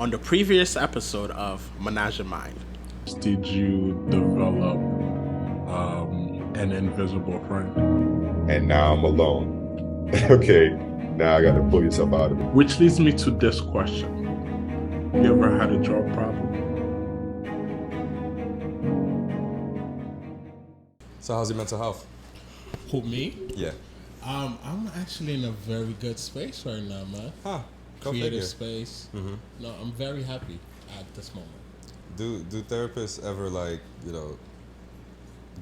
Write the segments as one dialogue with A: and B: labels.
A: on the previous episode of Ménage À Mind.
B: Did you develop an invisible friend?
C: And now I'm alone. Okay, now I got to pull yourself out of it.
B: Which leads me to this question. You ever had a job problem?
D: So how's your mental health?
E: Who, me?
D: Yeah.
E: I'm actually in a very good space right now, man.
D: Huh. Go
E: Creative
D: figure.
E: space.
D: Mm-hmm.
E: No, I'm very happy at this moment.
D: Do therapists ever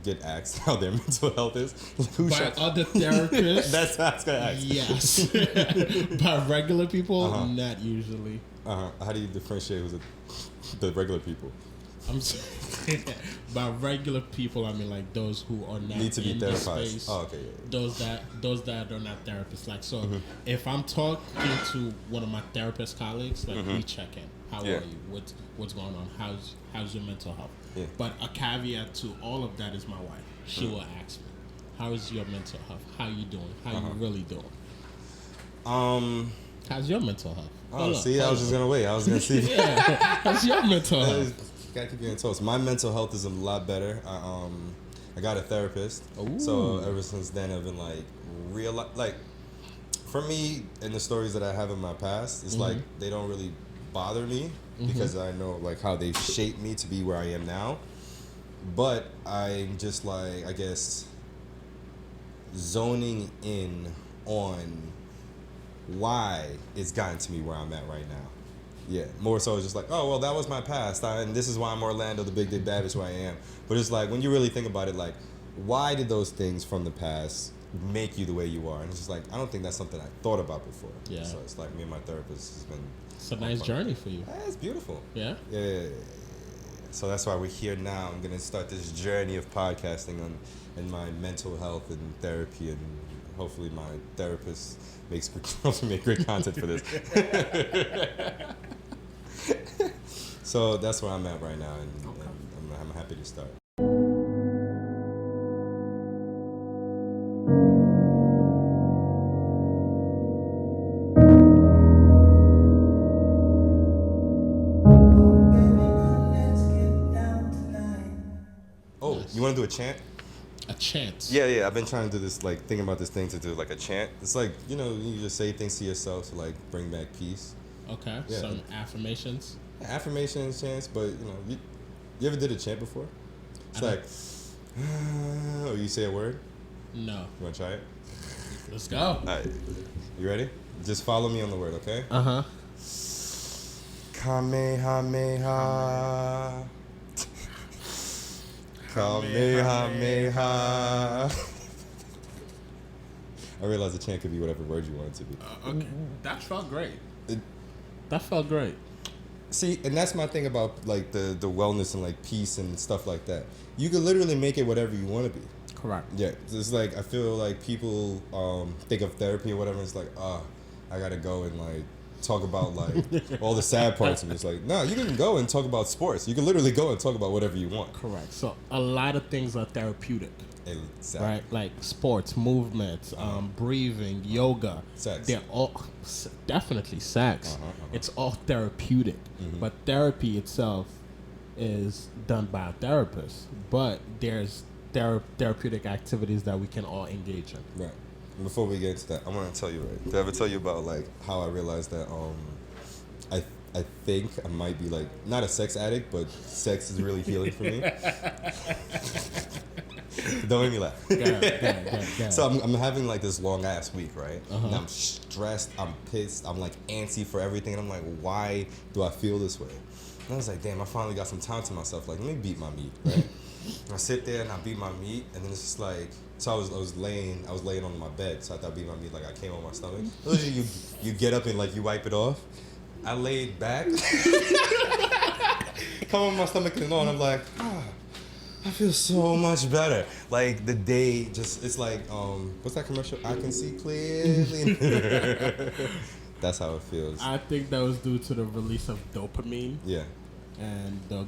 D: get asked how their mental health is?
E: By other therapists?
D: That's what I was gonna ask.
E: Yes. By regular people, not usually.
D: How do you differentiate who's the regular people?
E: By regular people, I mean like those who are not
D: Need to be
E: in the
D: therapized.
E: space.
D: Oh, okay. Yeah.
E: Those that are not therapists. Like so, if I'm talking to one of my therapist colleagues, like we check in. How are you? What's going on? How's your mental health?
D: Yeah.
E: But a caveat to all of that is my wife. She will ask me, "How is your mental health? How you doing? How you really doing? How's your mental health?"
D: I was just gonna wait. I was gonna see.
E: Yeah. How's your mental health?
D: Gotta keep getting toast. My mental health is a lot better. I got a therapist.
E: Ooh.
D: So ever since then, I've been for me, in the stories that I have in my past, it's like they don't really bother me because I know like how they've shaped me to be where I am now. But I'm just like, I guess, zoning in on why it's gotten to me where I'm at right now. Yeah, more so it's just like, oh, well, that was my past, and this is why I'm Orlando, the big bad bitch who I am. But it's like, when you really think about it, like, why did those things from the past make you the way you are? And it's just like, I don't think that's something I thought about before.
E: Yeah.
D: So it's like, me and my therapist has been...
E: It's a nice journey for you.
D: Yeah, it's beautiful.
E: Yeah?
D: Yeah. So that's why we're here now. I'm going to start this journey of podcasting and my mental health and therapy, and hopefully my therapist helps me make great content for this. So that's where I'm at right now, and I'm happy to start. Oh, nice. You want to do a chant?
E: A chant?
D: Yeah. I've been trying to do this, like, thinking about this thing to do, like, a chant. It's like, you just say things to yourself to, like, bring back peace.
E: Okay, yeah. Some affirmations.
D: Affirmations, chants, but you ever did a chant before? It's like, or you say a word?
E: No.
D: You want to try it?
E: Let's go.
D: All right, you ready? Just follow me on the word, okay? Kamehameha. Kamehameha. I realized the chant could be whatever word you want it to be.
E: Okay, that felt great. That felt great.
D: See, and that's my thing about like the wellness and like peace and stuff like that. You can literally make it whatever you want to be.
E: Correct.
D: Yeah, it's like I feel like people think of therapy or whatever. And it's like, I gotta go and like talk about like all the sad parts of it. It's like, no, you can go and talk about sports. You can literally go and talk about whatever you want.
E: Correct. So a lot of things are therapeutic.
D: Exactly.
E: Right, like sports, movements, breathing, yoga.
D: Sex.
E: They're all definitely sex. It's all therapeutic, but therapy itself is done by a therapist. But there's therapeutic activities that we can all engage in.
D: Right. Before we get into that, I want to tell you, right? Did I ever tell you about like how I realized that I think I might be like not a sex addict, but sex is really healing for me. Don't make me laugh. So I'm having like this long ass week, right? And I'm stressed, I'm pissed, I'm like antsy for everything, and I'm like, why do I feel this way? And I was like, damn, I finally got some time to myself. Like, let me beat my meat, right? I sit there and I beat my meat, and then it's just like, so I was laying on my bed, so I thought I beat my meat, like I came on my stomach. Usually you get up and like you wipe it off. I laid back, come on my stomach and all, and I'm like, I feel so much better. Like the day just, it's like, what's that commercial? I can see clearly. That's how it feels.
E: I think that was due to the release of dopamine.
D: Yeah.
E: And the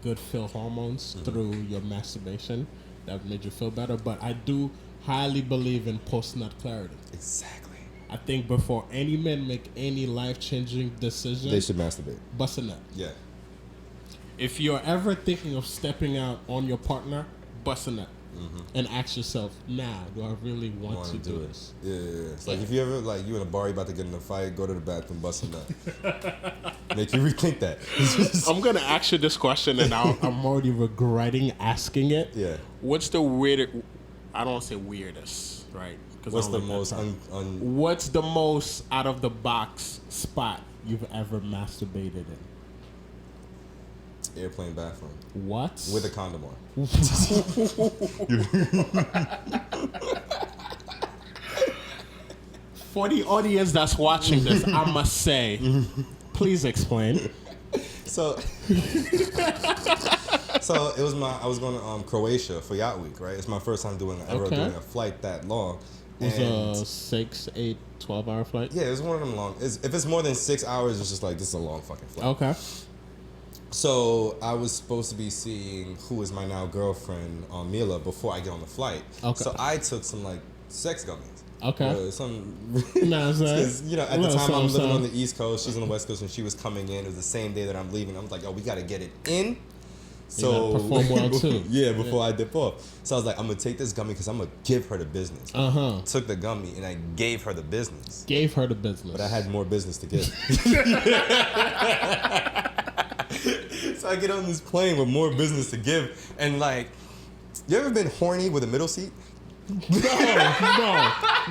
E: good feel hormones through your masturbation that made you feel better. But I do highly believe in post-nut clarity.
D: Exactly.
E: I think before any men make any life-changing decision,
D: They should masturbate.
E: bust a nut.
D: Yeah.
E: If you're ever thinking of stepping out on your partner, bust a nut. And ask yourself, do I really want to do this?
D: Yeah. It's like if you ever like you in a bar, you about to get in a fight, go to the bathroom, bust a nut. Make you rethink that.
A: I'm gonna ask you this question, and
E: I'm already regretting asking it.
D: Yeah.
A: what's the weirdest? I don't want to say weirdest, right?
D: What's the most
E: What's the most out of the box spot you've ever masturbated in?
D: airplane bathroom
E: What?
D: with a condom on?
E: For the audience that's watching this, I must say, please explain.
D: So it was I was going to Croatia for Yacht Week, right? It's my first time doing a flight that long.
E: It was a 6, 8, 12-hour flight?
D: Yeah, it was one of them long. If it's more than 6 hours, it's just like, this is a long fucking flight.
E: Okay.
D: So I was supposed to be seeing who is my now girlfriend, Mila, before I get on the flight.
E: Okay.
D: So I took some like sex gummies.
E: Okay.
D: Some,
E: Nah,
D: because you know at the time I'm living
E: some.
D: on the East Coast, she's on the West Coast, and she was coming in. It was the same day that I'm leaving. I was like, oh, we gotta get it in. So
E: perform well too.
D: Yeah, before I dip off. So I was like, I'm gonna take this gummy because I'm gonna give her the business. Took the gummy and I gave her the business.
E: Gave her the business.
D: But I had more business to give. So I get on this plane with more business to give, and like, you ever been horny with a middle seat?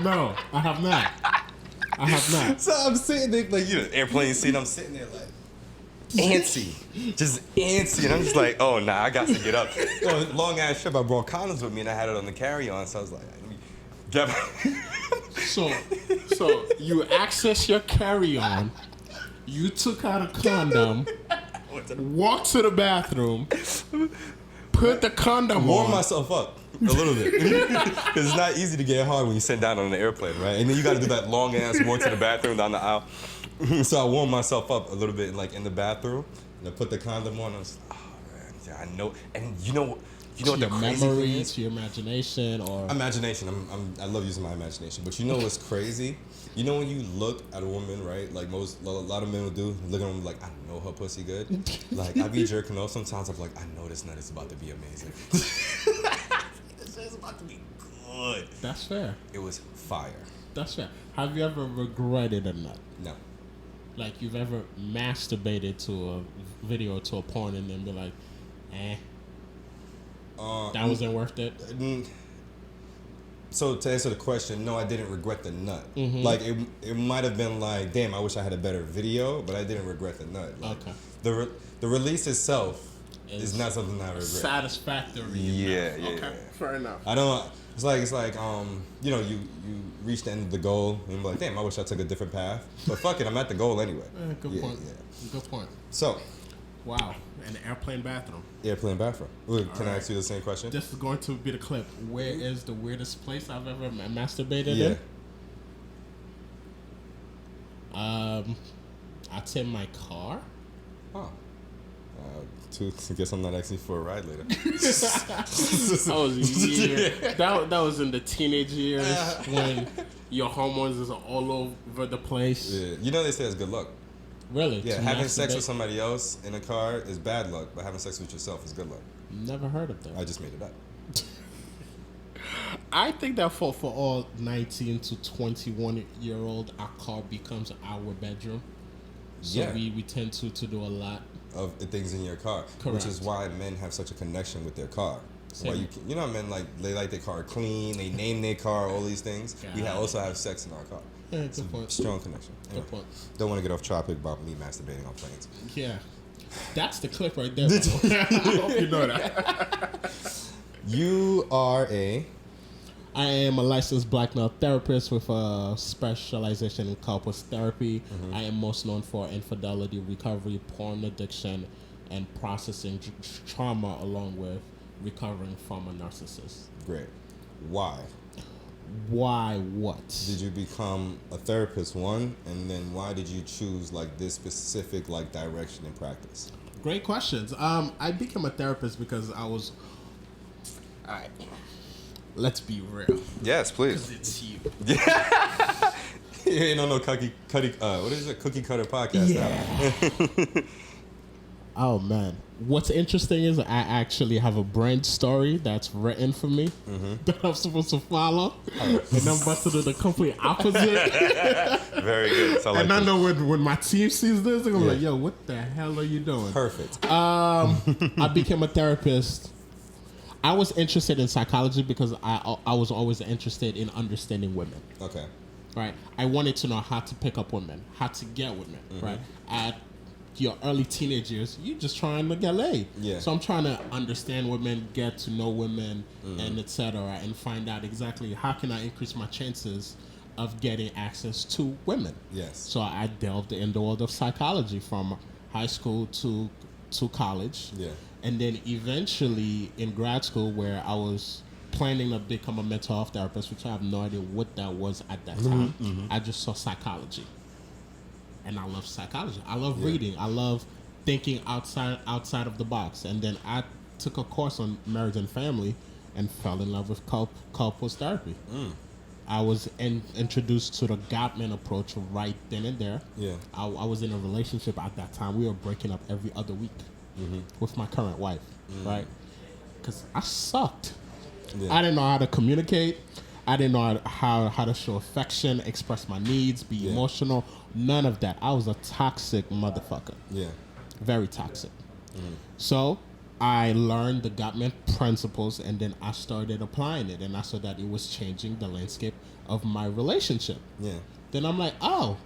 E: No, I have not.
D: So I'm sitting there, like, airplane seat, I'm sitting there like, antsy, and I'm just like, oh nah, I got to get up. Long ass trip, I brought condoms with me, and I had it on the carry-on, so I was like, let me get
E: So you access your carry-on, you took out a condom, walked to the bathroom, put the condom
D: warm
E: on.
D: myself up a little bit, because it's not easy to get hard when you sit down on the airplane, right? And then you got to do that long ass walk to the bathroom down the aisle. So I warmed myself up a little bit, like in the bathroom, and I put the condom on. I was like, oh man, yeah, I know. And you know what the crazy thing
E: memory,
D: is?
E: to your imagination, or
D: Imagination. I love using my imagination. But you know what's crazy? You know when you look at a woman, right? Like a lot of men will do, look at them like, I know her pussy good. Like I be jerking off sometimes. I'm like, I know this nut is about to be amazing. This shit is about to be good.
E: That's fair.
D: It was fire.
E: That's fair. Have you ever regretted a nut?
D: No.
E: Like you've ever masturbated to a video, to a porn, and then be like, that wasn't worth it?
D: So to answer the question, no, I didn't regret the nut. Like it might have been like, damn, I wish I had a better video, but I didn't regret the nut. Like,
E: Okay.
D: The release itself is not something I regret.
E: Satisfactory.
D: Yeah.
A: Fair enough.
D: I don't. It's like you reach the end of the goal and you're like, damn, I wish I took a different path. But fuck it, I'm at the goal anyway.
E: Good point. Good point.
D: So,
E: Wow. An airplane bathroom.
D: airplane bathroom. Can I ask you the same question?
E: This is going to be the clip. Where is the weirdest place I've ever masturbated
D: Yeah.
E: in? I'd say my car.
D: Oh. I guess I'm not asking for a ride later.
E: That was that was in the teenage years when your hormones is all over the place.
D: Yeah. You know they say it's good luck.
E: Really?
D: Yeah,
E: To
D: having sex
E: masturbate?
D: with somebody else in a car is bad luck, but having sex with yourself is good luck.
E: Never heard of that.
D: I just made it up.
E: I think that for all 19 to 21-year-old, our car becomes our bedroom. So
D: Yeah.
E: we tend to do a lot.
D: Of the things in your car,
E: Correct.
D: which is why men have such a connection with their car. Why
E: Same.
D: you know, men like they like their car clean, they name their car, all these things. We
E: God.
D: also have sex in our car.
E: Yeah, good point.
D: Strong connection. Anyway,
E: Good point.
D: don't want to get off topic about me masturbating on planes.
E: Yeah. That's the clip right there. I hope you know that.
D: You are
E: I am a licensed black male therapist with a specialization in couples therapy. I am most known for infidelity recovery, porn addiction, and processing trauma, along with recovering from a narcissist.
D: great. Why
E: Why what?
D: did you become a therapist? One, and then why did you choose like this specific like direction in practice?
E: Great questions. I became a therapist because I was. Alright. Let's be real.
D: Yes, please.
E: Because it's you.
D: You don't know what is it? Cookie cutter podcast.
E: Yeah. Oh man, what's interesting is I actually have a brand story that's written for me that I'm supposed to follow, and I'm about to do the complete opposite.
D: Very good. So
E: And I know when my team sees this, they're gonna be like, "Yo, what the hell are you doing?"
D: Perfect.
E: I became a therapist. I was interested in psychology because I was always interested in understanding women.
D: Okay.
E: Right. I wanted to know how to pick up women, how to get women. Right. At your early teenage years, you're just trying to get laid.
D: Yeah.
E: So I'm trying to understand women, get to know women, and etc., and find out exactly how can I increase my chances of getting access to women.
D: Yes.
E: So I delved in the world of psychology from high school to college.
D: Yeah.
E: And then eventually in grad school, where I was planning to become a mental health therapist, which I have no idea what that was at that time. I just saw psychology. And I love psychology. I love reading. I love thinking outside of the box. And then I took a course on marriage and family and fell in love with couples therapy. I was introduced to the Gottman approach right then and there.
D: Yeah.
E: I was in a relationship at that time. We were breaking up every other week with my current wife, right? Because I sucked.
D: Yeah.
E: I didn't know how to communicate. I didn't know how to show affection, express my needs, be emotional. None of that. I was a toxic motherfucker.
D: Yeah.
E: Very toxic. So I learned the Gottman principles, and then I started applying it, and I saw that it was changing the landscape of my relationship.
D: Yeah.
E: Then I'm like, oh,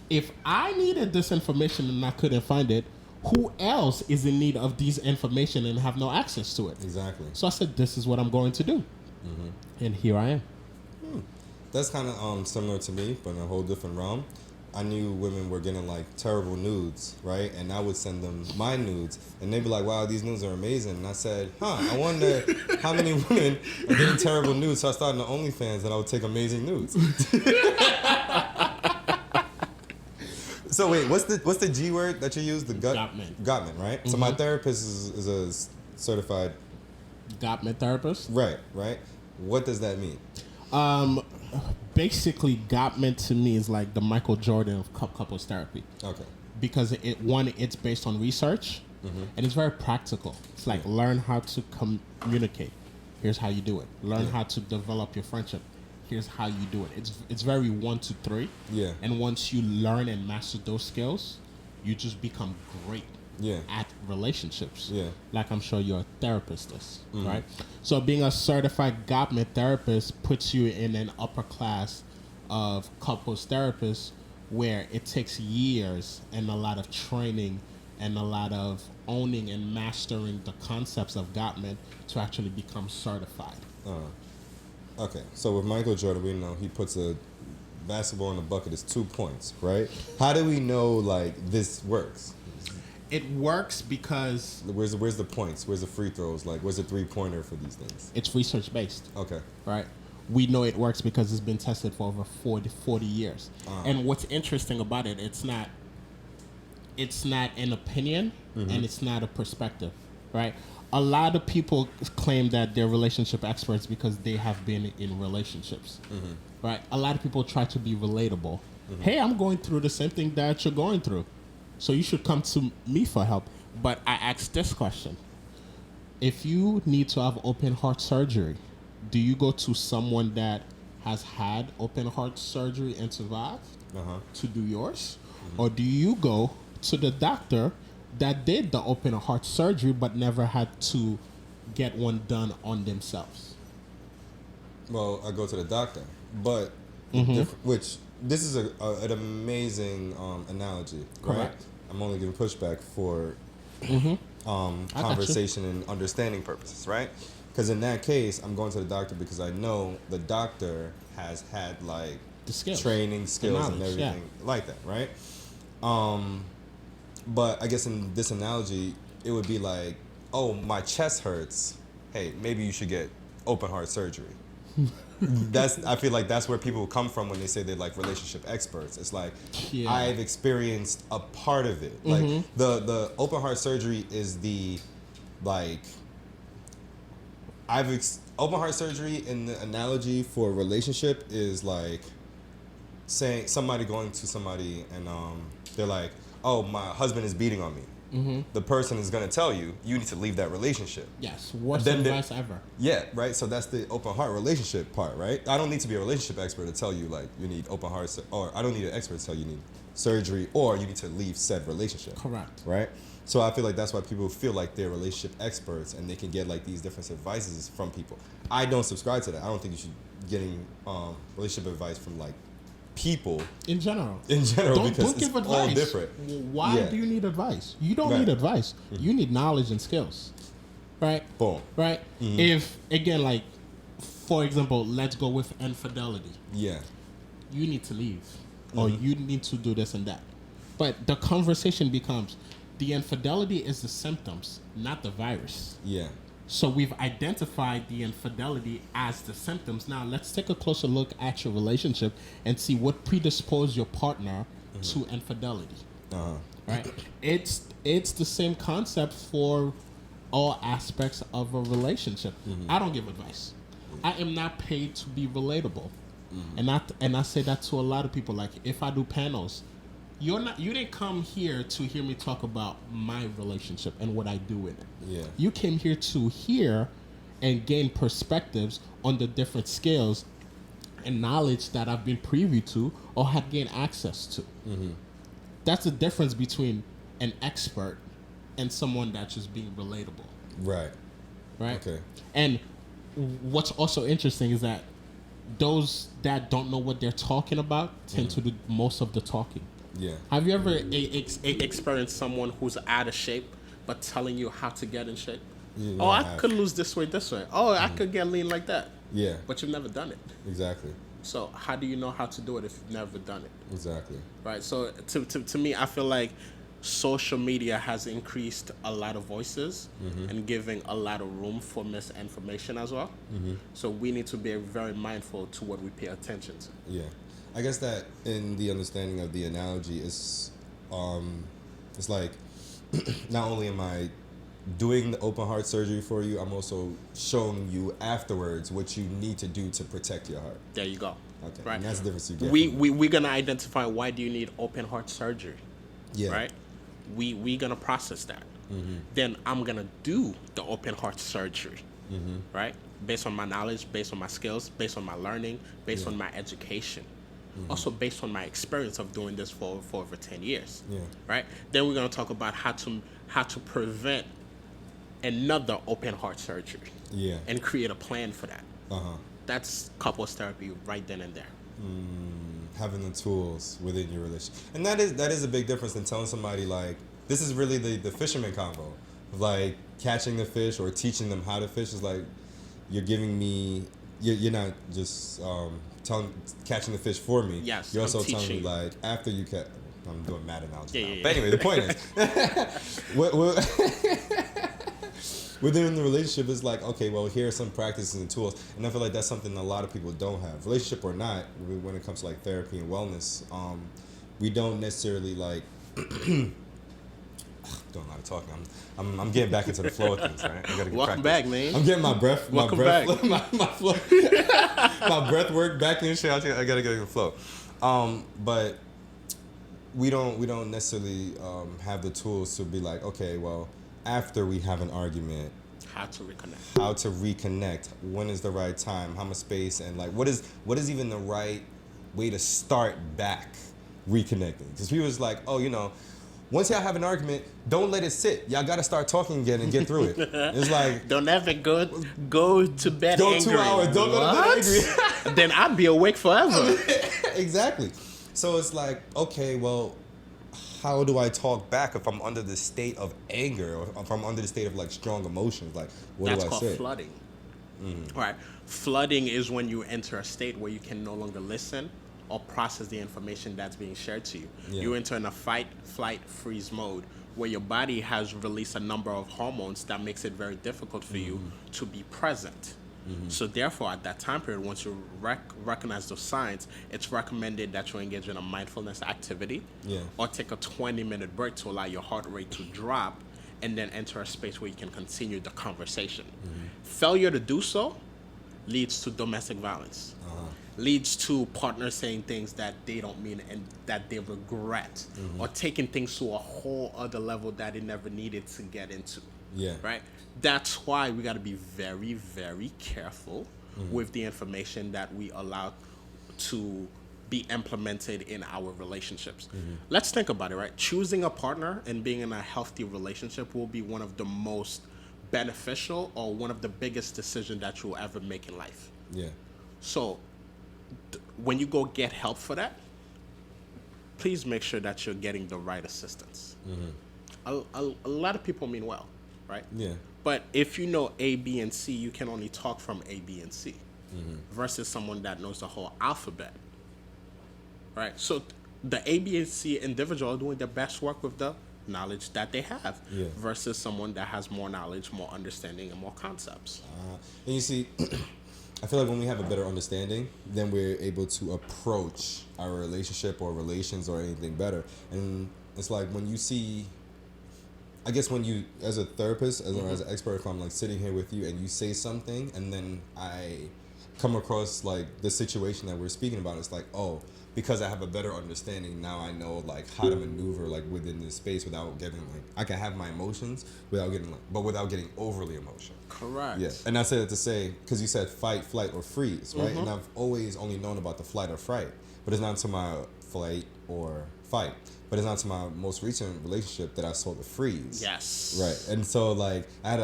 E: if I needed this information and I couldn't find it, who else is in need of these information and have no access to it?
D: Exactly.
E: So I said, this is what I'm going to do. And here I am.
D: That's kind of similar to me, but in a whole different realm. I knew women were getting like terrible nudes, right? And I would send them my nudes, and they'd be like, "Wow, these nudes are amazing." And I said, I wonder how many women are getting terrible nudes. So I started an OnlyFans, and I would take amazing nudes. So wait, what's the G word that you use? The
E: Gottman.
D: Gottman, right? So my therapist is a certified
E: Gottman therapist.
D: Right. What does that mean?
E: Basically, Gottman to me is like the Michael Jordan of couples therapy.
D: Okay.
E: Because it's based on research, and it's very practical. It's like learn how to communicate. Here's how you do it. Learn how to develop your friendship. Here's how you do it. It's very 1, 2, 3.
D: Yeah.
E: And once you learn and master those skills, you just become great. At relationships.
D: Yeah.
E: Like I'm sure your therapist is, right? So being a certified Gottman therapist puts you in an upper class of couples therapists where it takes years and a lot of training and a lot of owning and mastering the concepts of Gottman to actually become certified.
D: Okay. So with Michael Jordan, we know he puts a basketball in the bucket is 2 points, right? How do we know like this works?
E: It works because
D: Where's the points? Where's the free throws? Like, where's the 3-pointer for these things?
E: it's research based.
D: Okay.
E: Right? We know it works because it's been tested for over 40 years. And what's interesting about it, it's not an opinion and it's not a perspective, right? A lot of people claim that they're relationship experts because they have been in relationships, right? A lot of people try to be relatable. Hey, I'm going through the same thing that you're going through, so you should come to me for help. But I asked this question. If you need to have open heart surgery, do you go to someone that has had open heart surgery and survived to do yours? Or do you go to the doctor that did the open heart surgery but never had to get one done on themselves?
D: Well, I go to the doctor, but which this is an amazing analogy, right?
E: Correct.
D: I'm only giving pushback for conversation and understanding purposes, right? Because in that case, I'm going to the doctor because I know the doctor has had like
E: The skills.
D: training skills and
E: knowledge,
D: everything like that, right? But I guess in this analogy, it would be like, oh, my chest hurts. Hey, maybe you should get open heart surgery. I feel like that's where people come from when they say they're like relationship experts. It's like I've experienced a part of it. Like the open heart surgery is the like open heart surgery in the analogy for a relationship is like saying somebody going to somebody and they're like, oh, my husband is beating on me. Mm-hmm. The person is going to tell you, you need to leave that relationship.
E: Yes, worst advice ever.
D: Yeah, right? So that's the open heart relationship part, right? I don't need to be a relationship expert to tell you, like, you need open heart, or I don't need an expert to tell you need surgery, or you need to leave said relationship.
E: Correct.
D: Right? So I feel like that's why people feel like they're relationship experts and they can get, like, these different advices from people. I don't subscribe to that. I don't think you should be getting relationship advice from, like, people
E: in general
D: because
E: don't
D: it's
E: give advice.
D: all different.
E: Why do you need advice? You don't need advice. You need knowledge and skills, right?
D: Boom.
E: Right. If again, like, for example, let's go with infidelity.
D: Yeah,
E: you need to leave, or you need to do this and that, but the conversation becomes the infidelity is the symptoms, not the virus.
D: Yeah.
E: So we've identified the infidelity as the symptoms. Now let's take a closer look at your relationship and see what predisposed your partner to infidelity. Right? It's the same concept for all aspects of a relationship. I don't give advice. I am not paid to be relatable. And I say that to a lot of people. Like, if I do panels, you didn't come here to hear me talk about my relationship and what I do with it.
D: Yeah.
E: You came here to hear and gain perspectives on the different scales and knowledge that I've been privy to or have gained access to. That's the difference between an expert and someone that's just being relatable.
D: Right.
E: Right?
D: Okay.
E: And what's also interesting is that those that don't know what they're talking about tend to do most of the talking.
D: Yeah.
A: Have you ever experienced someone who's out of shape but telling you how to get in shape?
D: Yeah,
A: oh, I could lose this way. Oh, I could get lean like that.
D: Yeah.
A: But you've never done it.
D: Exactly.
A: So how do you know how to do it if you've never done it?
D: Exactly.
A: Right. So to me, I feel like social media has increased a lot of voices and giving a lot of room for misinformation as well. So we need to be very mindful to what we pay attention to.
D: Yeah. I guess that in the understanding of the analogy is, it's like, not only am I doing the open heart surgery for you, I'm also showing you afterwards what you need to do to protect your heart.
A: There you go.
D: Okay.
A: Right.
D: And that's the difference you get.
A: We're gonna identify why do you need open heart surgery.
D: Yeah.
A: Right. We gonna process that. Then I'm gonna do the open heart surgery. Right. Based on my knowledge, based on my skills, based on my learning, based on my education. Also based on my experience of doing this for over 10 years. Yeah. Right? Then we're going to talk about how to prevent another open heart surgery. Yeah. And create a plan for that. That's couples therapy right then and there.
D: Having the tools within your relationship. And that is a big difference than telling somebody, like, this is really the fisherman convo. Like, catching the fish or teaching them how to fish is like, you're giving me, you're not just catching the fish for me.
A: Yes,
D: you're also telling me, like, after you catch. I'm doing mad analogy now. But anyway, the point is, within the relationship is like, okay, well, here are some practices and tools, and I feel like that's something a lot of people don't have. Relationship or not, when it comes to like therapy and wellness, we don't necessarily like. Don't know how to talk. I'm getting back into the flow of things, right? I gotta get
A: Welcome back, man.
D: I'm getting my breath.
A: Welcome back.
D: My flow. My breath work back in shit. I gotta get in the flow. But we don't necessarily have the tools to be like, okay, well, after we have an argument,
A: how to reconnect.
D: When is the right time? How much space? And like, what is even the right way to start back reconnecting? Because people was like, oh, you know. Once y'all have an argument, don't let it sit. Y'all got to start talking again and get through it. It's like...
A: Don't ever go to bed
D: go
A: angry.
D: 2 hours. Don't go to bed angry.
A: Then I'd be awake forever.
D: Exactly. So it's like, okay, well, how do I talk back if I'm under the state of anger or if I'm under the state of like strong emotions? Like, what
A: That's
D: do I say?
A: That's called flooding. All right. Flooding is when you enter a state where you can no longer listen or process the information that's being shared to you. Yeah. You enter in a fight, flight, freeze mode where your body has released a number of hormones that makes it very difficult for you to be present. So therefore, at that time period, once you recognize those signs, it's recommended that you engage in a mindfulness activity or take a 20-minute break to allow your heart rate to drop and then enter a space where you can continue the conversation. Failure to do so leads to domestic violence. Leads to partners saying things that they don't mean and that they regret, or taking things to a whole other level that it never needed to get into.
D: Yeah.
A: Right? That's why we got to be very, very careful with the information that we allow to be implemented in our relationships. Let's think about it, right? Choosing a partner and being in a healthy relationship will be one of the most beneficial or one of the biggest decisions that you'll ever make in life.
D: Yeah.
A: So when you go get help for that, please make sure that you're getting the right assistance. A lot of people mean well, right?
D: Yeah.
A: But if you know A, B, and C, you can only talk from A, B, and C versus someone that knows the whole alphabet, right? So the A, B, and C individual are doing their best work with the knowledge that they have versus someone that has more knowledge, more understanding, and more concepts.
D: And you see, I feel like when we have a better understanding, then we're able to approach our relationship or relations or anything better. And it's like when you see, I guess when you, as a therapist, as an expert, if I'm like sitting here with you and you say something and then I come across like the situation that we're speaking about, it's like, oh, because I have a better understanding, now I know like how to maneuver like within this space without getting like, I can have my emotions without getting like, but without getting overly emotional.
A: Correct.
D: Yeah. And I said it to say, because you said fight, flight, or freeze, right? And I've always only known about the flight or fright, but it's not until my flight or fight. But it's not to my most recent relationship that I saw the freeze.
A: Yes.
D: Right. And so like I had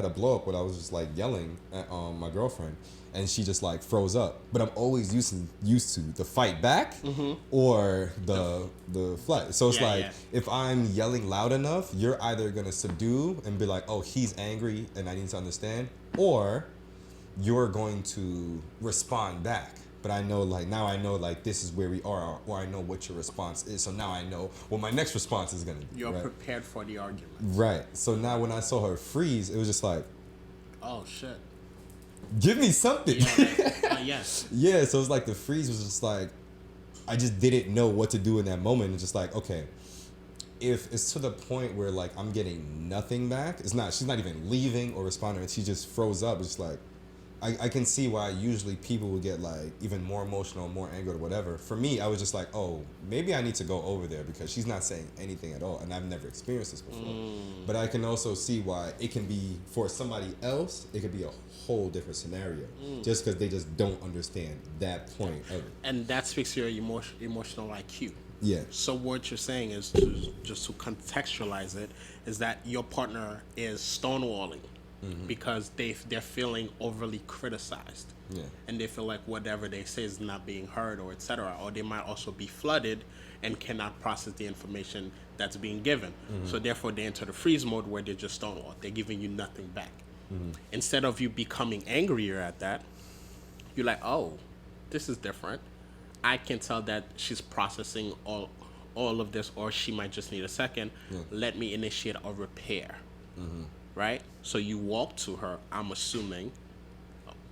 D: a blow up where I was just like yelling at my girlfriend, and she just like froze up. But I'm always used to the fight back or the flight. So it's if I'm yelling loud enough, you're either gonna subdue and be like, oh, he's angry and I need to understand, or you're going to respond back. But I know, like, now I know, like, this is where we are, or I know what your response is. So now I know what my next response is going to be.
A: You're prepared for the argument.
D: Right. So now when I saw her freeze, it was just like,
A: oh, shit.
D: Give me something.
A: Yeah, yes.
D: Yeah, so it's like the freeze was just like, I just didn't know what to do in that moment. It's just like, okay, if it's to the point where, like, I'm getting nothing back, she's not even leaving or responding, she just froze up. It's like, I can see why usually people would get like even more emotional, more angered or whatever. For me, I was just like, oh, maybe I need to go over there because she's not saying anything at all. And I've never experienced this before. But I can also see why it can be, for somebody else, it could be a whole different scenario. Just because they just don't understand that point of it.
A: And that speaks to your emotional IQ.
D: Yeah.
A: So what you're saying is, just to contextualize it, is that your partner is stonewalling. Because they're feeling overly criticized, and they feel like whatever they say is not being heard, or etc. Or they might also be flooded and cannot process the information that's being given. So therefore, they enter the freeze mode where they're just stonewalled. They're giving you nothing back. Instead of you becoming angrier at that, you're like, oh, this is different. I can tell that she's processing all of this, or she might just need a second. Let me initiate a repair. Right? So you walk to her, I'm assuming,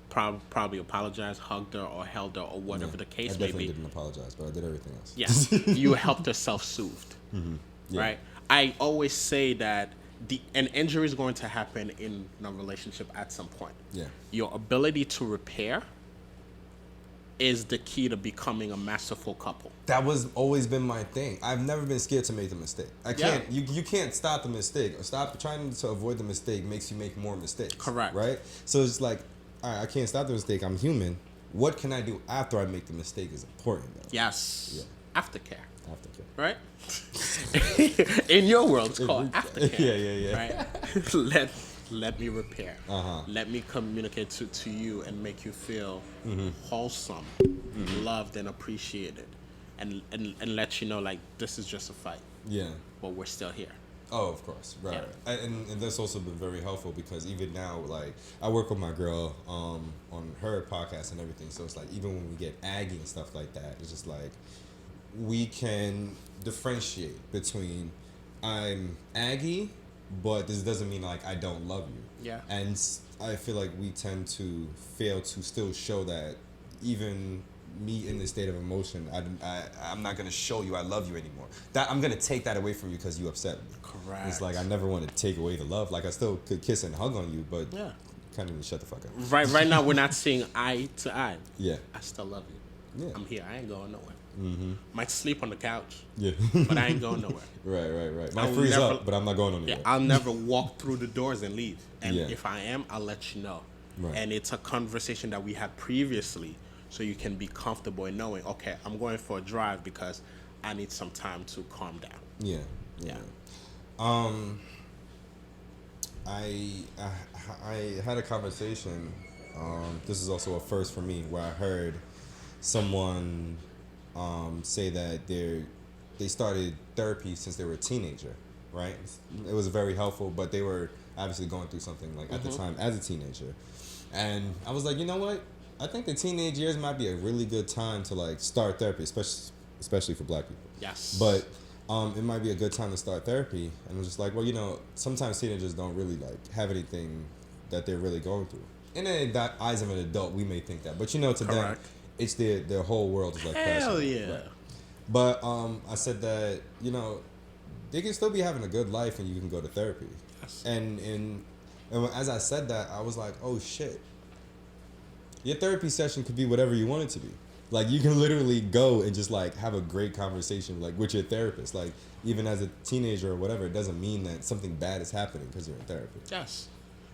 A: probably apologized, hugged her, or held her, or whatever the case may be. I
D: definitely didn't apologize, but I did everything else.
A: Yes. You helped her self-soothed. Right? I always say that an injury is going to happen in a relationship at some point.
D: Yeah. Your
A: ability to repair is the key to becoming a masterful couple.
D: That was always been my thing. I've never been scared to make the mistake. I can't. You can't stop the mistake. Or stop trying to avoid the mistake makes you make more mistakes.
A: Correct.
D: Right? So it's like, all right, I can't stop the mistake. I'm human. What can I do after I make the mistake is important, though.
A: Yes. Yeah. Aftercare.
D: Aftercare.
A: Right? In your world, it's called aftercare.
D: Yeah.
A: Right? Let me repair. Let me communicate to you and make you feel wholesome, loved, and appreciated, and let you know, like, this is just a fight.
D: Yeah.
A: But we're still here.
D: Oh, of course, right. And that's also been very helpful because even now, like, I work with my girl on her podcast and everything. So it's like even when we get aggy and stuff like that, it's just like we can differentiate between I'm aggy, but this doesn't mean like I don't love you.
A: Yeah.
D: And I feel like we tend to fail to still show that even me in this state of emotion, I'm not gonna show you I love you anymore. That I'm gonna take that away from you because you upset me.
A: Correct.
D: It's like I never want to take away the love. Like I still could kiss and hug on you, but kind of need to shut the fuck up.
A: Right now, we're not seeing eye to eye.
D: Yeah.
A: I still love you.
D: Yeah.
A: I'm here. I ain't going nowhere. Mm-hmm. Might sleep on the couch.
D: Yeah.
A: But I ain't going nowhere.
D: Right. Might freeze up, but I'm not going anywhere.
A: Yeah, I'll never walk through the doors and leave. And
D: Yeah.
A: if I am, I'll let you know.
D: Right.
A: And it's a conversation that we had previously, so you can be comfortable in knowing, okay, I'm going for a drive because I need some time to calm down.
D: Yeah. I had a conversation. This is also a first for me, where I heard someone say that they started therapy since they were a teenager, right? It was very helpful, but they were obviously going through something like at the time as a teenager. And I was like, you know what? I think the teenage years might be a really good time to like start therapy, especially for black people.
A: Yes.
D: But it might be a good time to start therapy. And I was just like, well, you know, sometimes teenagers don't really like have anything that they're really going through. In the eyes of an adult, we may think that, but you know, to them, it's their whole world is like
A: hell
D: crashing.
A: yeah.
D: Right. But I said that, you know, they can still be having a good life and you can go to therapy.
A: Yes.
D: And as I said that, I was like, oh shit. Your therapy session could be whatever you want it to be. Like, you can literally go and just like have a great conversation like with your therapist. Like, even as a teenager or whatever, it doesn't mean that something bad is happening because you're in therapy.
A: Yes.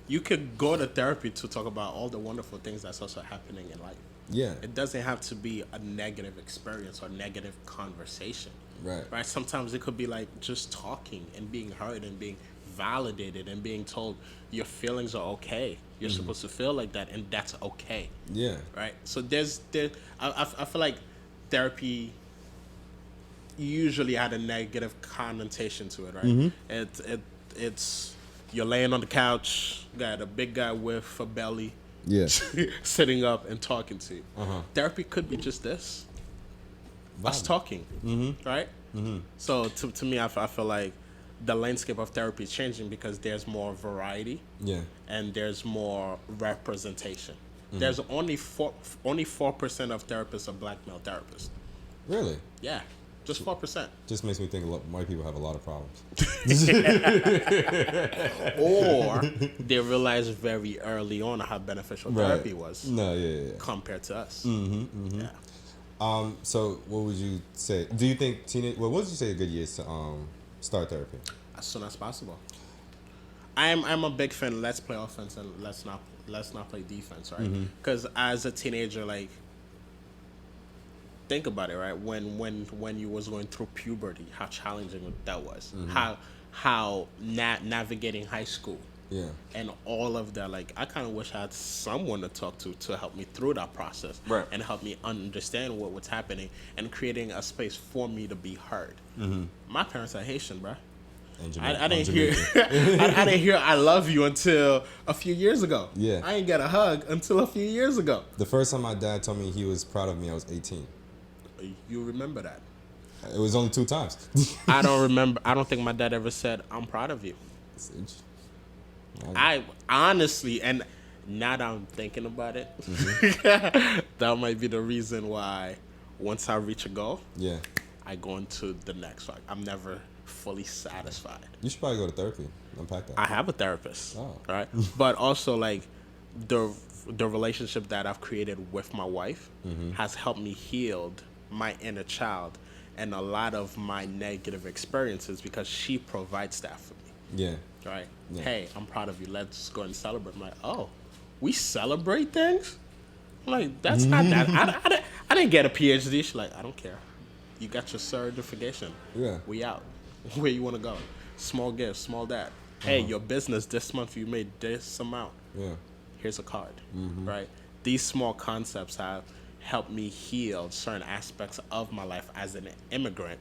A: You could go to therapy to talk about all the wonderful things that's also happening in life.
D: Yeah.
A: It doesn't have to be a negative experience or negative conversation.
D: Right.
A: Sometimes it could be like just talking and being heard and being validated and being told your feelings are okay. You're supposed to feel like that, and that's okay.
D: Yeah.
A: Right. So I feel like therapy usually had a negative connotation to it, right? It's you're laying on the couch, got a big guy with a belly, sitting up and talking to you. Therapy could be just this. Us talking, right? So to me, I feel like the landscape of therapy is changing because there's more variety, and there's more representation. There's only 4% of therapists are black male therapists.
D: Really?
A: Yeah, just 4%.
D: Just makes me think white people have a lot of problems.
A: Or they realized very early on how beneficial therapy was. Compared to us. Yeah.
D: So what would you say? Do you think what would you say a good year is to start therapy?
A: As soon as possible. I'm a big fan. Let's play offense and let's not play defense, right? Because as a teenager, like, think about it, right? When you was going through puberty, how challenging that was. How navigating high school.
D: Yeah.
A: And all of that, like, I kind of wish I had someone to talk to help me through that process, and help me understand what's happening and creating a space for me to be heard. My parents are Haitian, bruh. I didn't hear I didn't hear I love you until a few years ago.
D: Yeah.
A: I ain't got a hug until a few years ago.
D: The first time my dad told me he was proud of me, I was 18.
A: You remember that?
D: It was only 2 times.
A: I don't remember. I don't think my dad ever said, I'm proud of you. I honestly, and now that I'm thinking about it, that might be the reason why once I reach a goal, I go into the next. Like, I'm never fully satisfied.
D: You should probably go to therapy. Unpack that.
A: I have a therapist,
D: oh.
A: Right? But also, like, the relationship that I've created with my wife has helped me heal my inner child and a lot of my negative experiences because she provides that for me.
D: Yeah.
A: Right? Yeah. Hey, I'm proud of you. Let's go and celebrate. I'm like, oh, we celebrate things? I'm like, that's not that. I didn't get a PhD. She's like, I don't care. You got your certification.
D: Yeah.
A: We out. Where you want to go? Small gift, small that. Hey, your business this month, you made this amount.
D: Yeah.
A: Here's a card. Right? These small concepts have helped me heal certain aspects of my life as an immigrant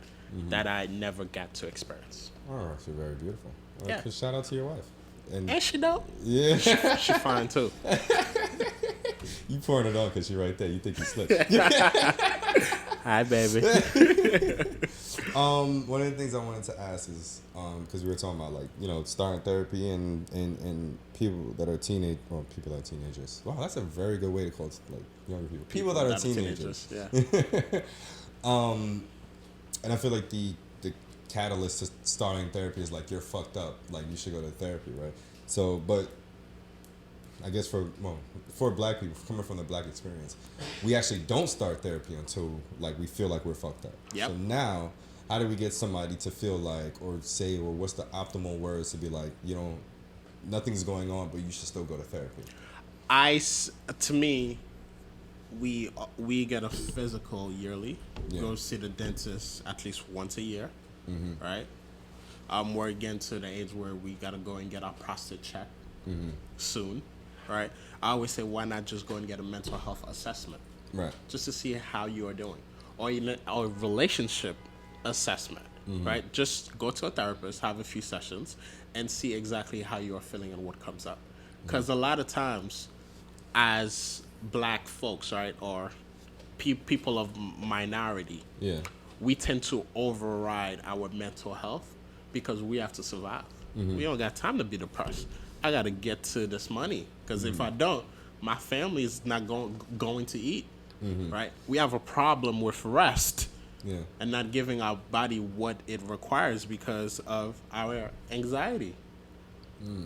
A: that I never got to experience.
D: Oh, you're very beautiful.
A: Yeah.
D: Shout out to your wife.
A: And she dope.
D: Yeah.
A: She fine too.
D: You pouring it on because you're right there. You think you slick.
A: Hi, baby.
D: One of the things I wanted to ask is, because we were talking about, like, you know, starting therapy and people that are people that are teenagers. Wow, that's a very good way to call it, like, younger people. People that are teenagers.
A: Yeah.
D: And I feel like the catalyst to starting therapy is like, you're fucked up, like you should go to therapy, right? So, but I guess for Black people coming from the Black experience, we actually don't start therapy until like we feel like we're fucked up.
A: Yep.
D: So now, how do we get somebody to feel like, or say, or what's the optimal words to be like, nothing's going on, but you should still go to therapy?
A: To me, we get a physical yearly.
D: Yeah.
A: Go see the dentist at least once a year, right? We're getting to the age where we gotta go and get our prostate checked soon, right? I always say, why not just go and get a mental health assessment,
D: Right.
A: just to see how you are doing, or a relationship assessment, right? Just go to a therapist, have a few sessions, and see exactly how you are feeling and what comes up. Because a lot of times, as Black folks, right, or people of minority,
D: Yeah.
A: we tend to override our mental health because we have to survive. We don't got time to be depressed. I got to get to this money, because if I don't, my family is not going to eat, right? We have a problem with rest and not giving our body what it requires because of our anxiety,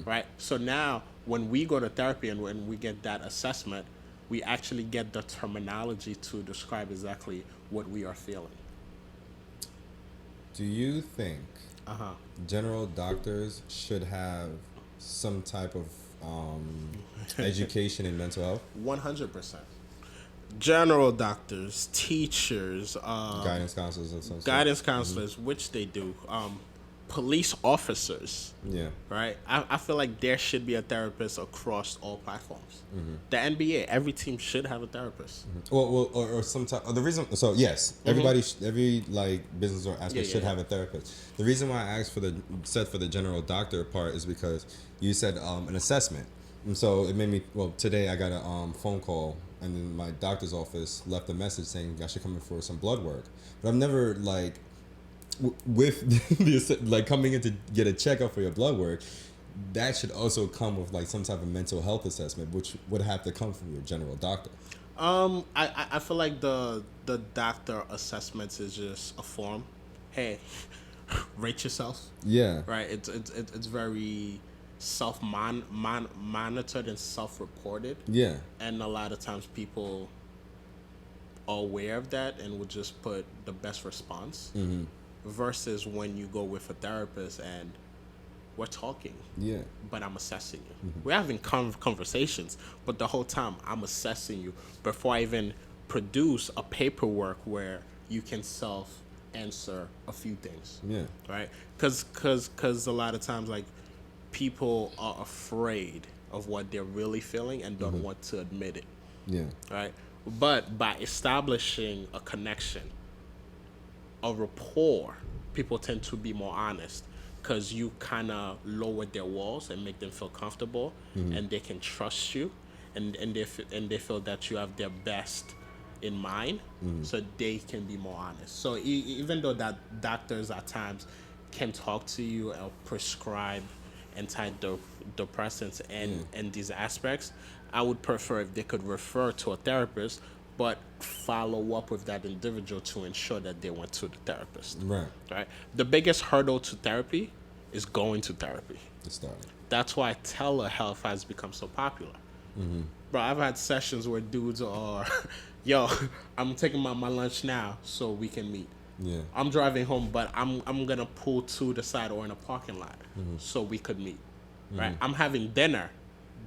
A: right? So now when we go to therapy and when we get that assessment, we actually get the terminology to describe exactly what we are feeling.
D: Do you think general doctors should have some type of education in mental health?
A: 100%. General doctors, teachers,
D: Guidance counselors and some
A: guidance counselors, which they do, police officers,
D: Yeah.
A: right? I feel like there should be a therapist across all platforms. The NBA, every team should have a therapist.
D: Well, or sometimes the reason. So yes, everybody, every like business or aspect should have a therapist. The reason why I asked for the general doctor part is because you said an assessment, and so it made me. Well, today I got a phone call, and then my doctor's office left a message saying I should come in for some blood work, but I've never like. With this, like coming in to get a checkup for your blood work, that should also come with like some type of mental health assessment, which would have to come from your general doctor.
A: I feel like the doctor assessments is just a form. Hey, rate yourself.
D: Yeah.
A: Right. It's very monitored and self-reported.
D: Yeah.
A: And a lot of times people are aware of that and would just put the best response. Versus when you go with a therapist and we're talking, but I'm assessing you. We're having conversations, but the whole time I'm assessing you before I even produce a paperwork where you can self-answer a few things.
D: Yeah.
A: Right? Because a lot of times, like, people are afraid of what they're really feeling and don't want to admit it.
D: Yeah.
A: Right? But by establishing a connection, a rapport, people tend to be more honest because you kind of lower their walls and make them feel comfortable, and they can trust you, and they feel that you have their best in mind, so they can be more honest. So even though that doctors at times can talk to you or prescribe antidepressants and these aspects, I would prefer if they could refer to a therapist, but follow up with that individual to ensure that they went to the therapist. Right. The biggest hurdle to therapy is going to therapy. That's why telehealth has become so popular. Bro, I've had sessions where dudes are, yo, I'm taking my lunch now so we can meet.
D: Yeah.
A: I'm driving home, but I'm gonna pull to the side or in a parking lot so we could meet. Right. I'm having dinner,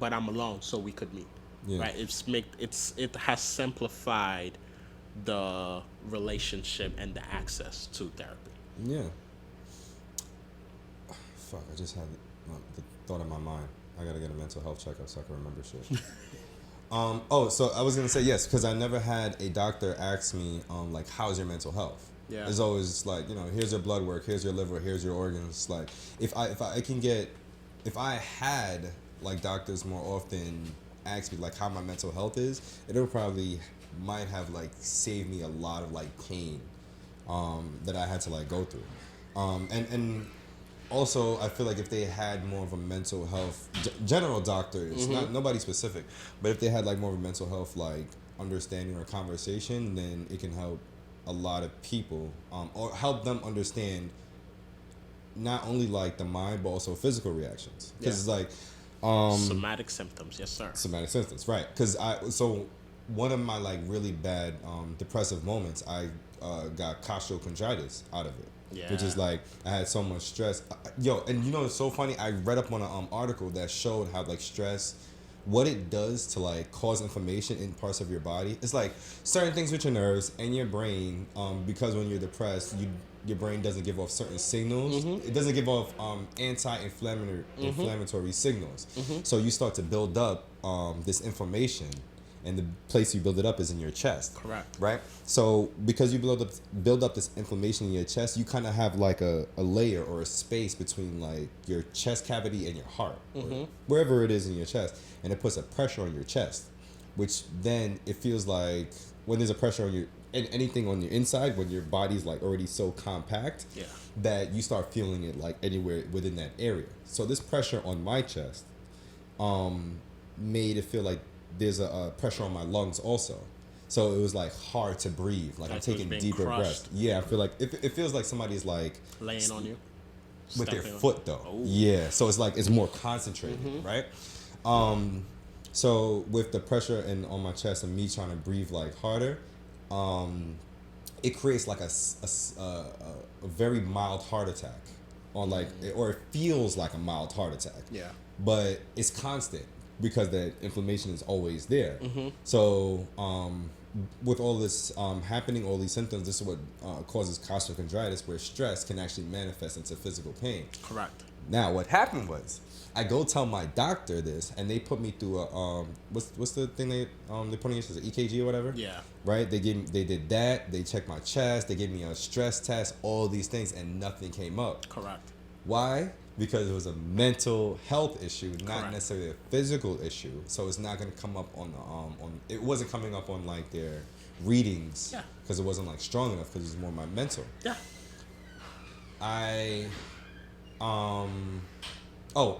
A: but I'm alone so we could meet. Yeah. Right, it has simplified the relationship and the access to therapy.
D: Yeah. Fuck, I just had the thought in my mind. I gotta get a mental health checkup so I can remember shit. So I was gonna say yes, because I never had a doctor ask me like, how's your mental health? Yeah. It's always like, here's your blood work, here's your liver, here's your organs. Like, if I had like doctors more often ask me like how my mental health is, it might have like saved me a lot of like pain that I had to like go through, and also I feel like if they had more of a mental health general doctors, not nobody specific, but if they had like more of a mental health like understanding or conversation, then it can help a lot of people, or help them understand not only like the mind but also physical reactions, because it's like
A: Somatic symptoms, yes, sir.
D: Somatic symptoms, right? Because one of my like really bad depressive moments, I got costochondritis out of it.
A: Yeah.
D: Which is like I had so much stress. Yo, and you know it's so funny. I read up on an article that showed how like stress, what it does to like cause inflammation in parts of your body. It's like certain things with your nerves and your brain. Because when you're depressed, your brain doesn't give off certain signals. It doesn't give off inflammatory signals. So you start to build up this inflammation. And the place you build it up is in your chest.
A: Correct.
D: Right? So because you build up this inflammation in your chest, you kind of have like a layer or a space between like your chest cavity and your heart. Or wherever it is in your chest. And it puts a pressure on your chest. Which then it feels like when there's a pressure on anything on your inside, when your body's like already so compact, that you start feeling it like anywhere within that area. So this pressure on my chest made it feel like there's a pressure on my lungs also. So it was like hard to breathe. Like I'm taking deeper breaths. Yeah, I feel like it feels like somebody's like
A: laying on you
D: with their foot though. Oh. Yeah, so it's like it's more concentrated, right? So with the pressure and on my chest and me trying to breathe like harder, it creates like a very mild heart attack, or it feels like a mild heart attack.
A: Yeah.
D: But it's constant. Because the inflammation is always there. So with all this happening, all these symptoms, this is what causes costochondritis, where stress can actually manifest into physical pain.
A: Correct.
D: Now, what happened was, I go tell my doctor this, and they put me through a what's the thing they put on your chest, EKG or whatever.
A: Yeah.
D: Right. They did that. They checked my chest. They gave me a stress test. All these things, and nothing came up.
A: Correct.
D: Why? Because it was a mental health issue, not necessarily a physical issue. So it's not going to come up on it wasn't coming up on like their readings.
A: Yeah.
D: Because it wasn't like strong enough. Because it was more my mental.
A: Yeah.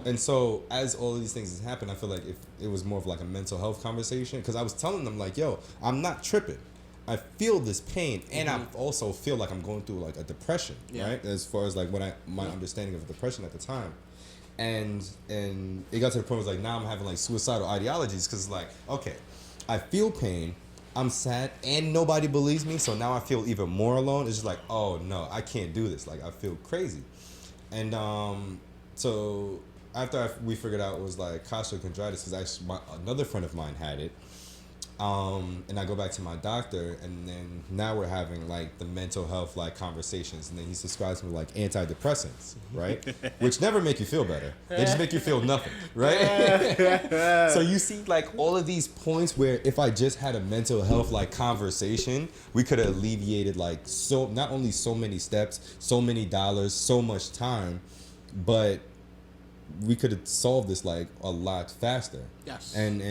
D: And so as all of these things has happened, I feel like if it was more of like a mental health conversation, because I was telling them like, yo, I'm not tripping. I feel this pain, and I also feel like I'm going through like a depression, right? As far as like my understanding of depression at the time, and it got to the point where it's like now I'm having like suicidal ideologies because it's like, okay, I feel pain, I'm sad, and nobody believes me, so now I feel even more alone. It's just like, oh no, I can't do this. Like I feel crazy, and so after we figured out it was like costochondritis, because actually another friend of mine had it. And I go back to my doctor, and then now we're having like the mental health like conversations, and then he subscribes me like antidepressants, right? Which never make you feel better. They just make you feel nothing, right? So you see like all of these points where if I just had a mental health like conversation, we could have alleviated like so not only so many steps, so many dollars, so much time, but we could have solved this like a lot faster.
A: Yes.
D: And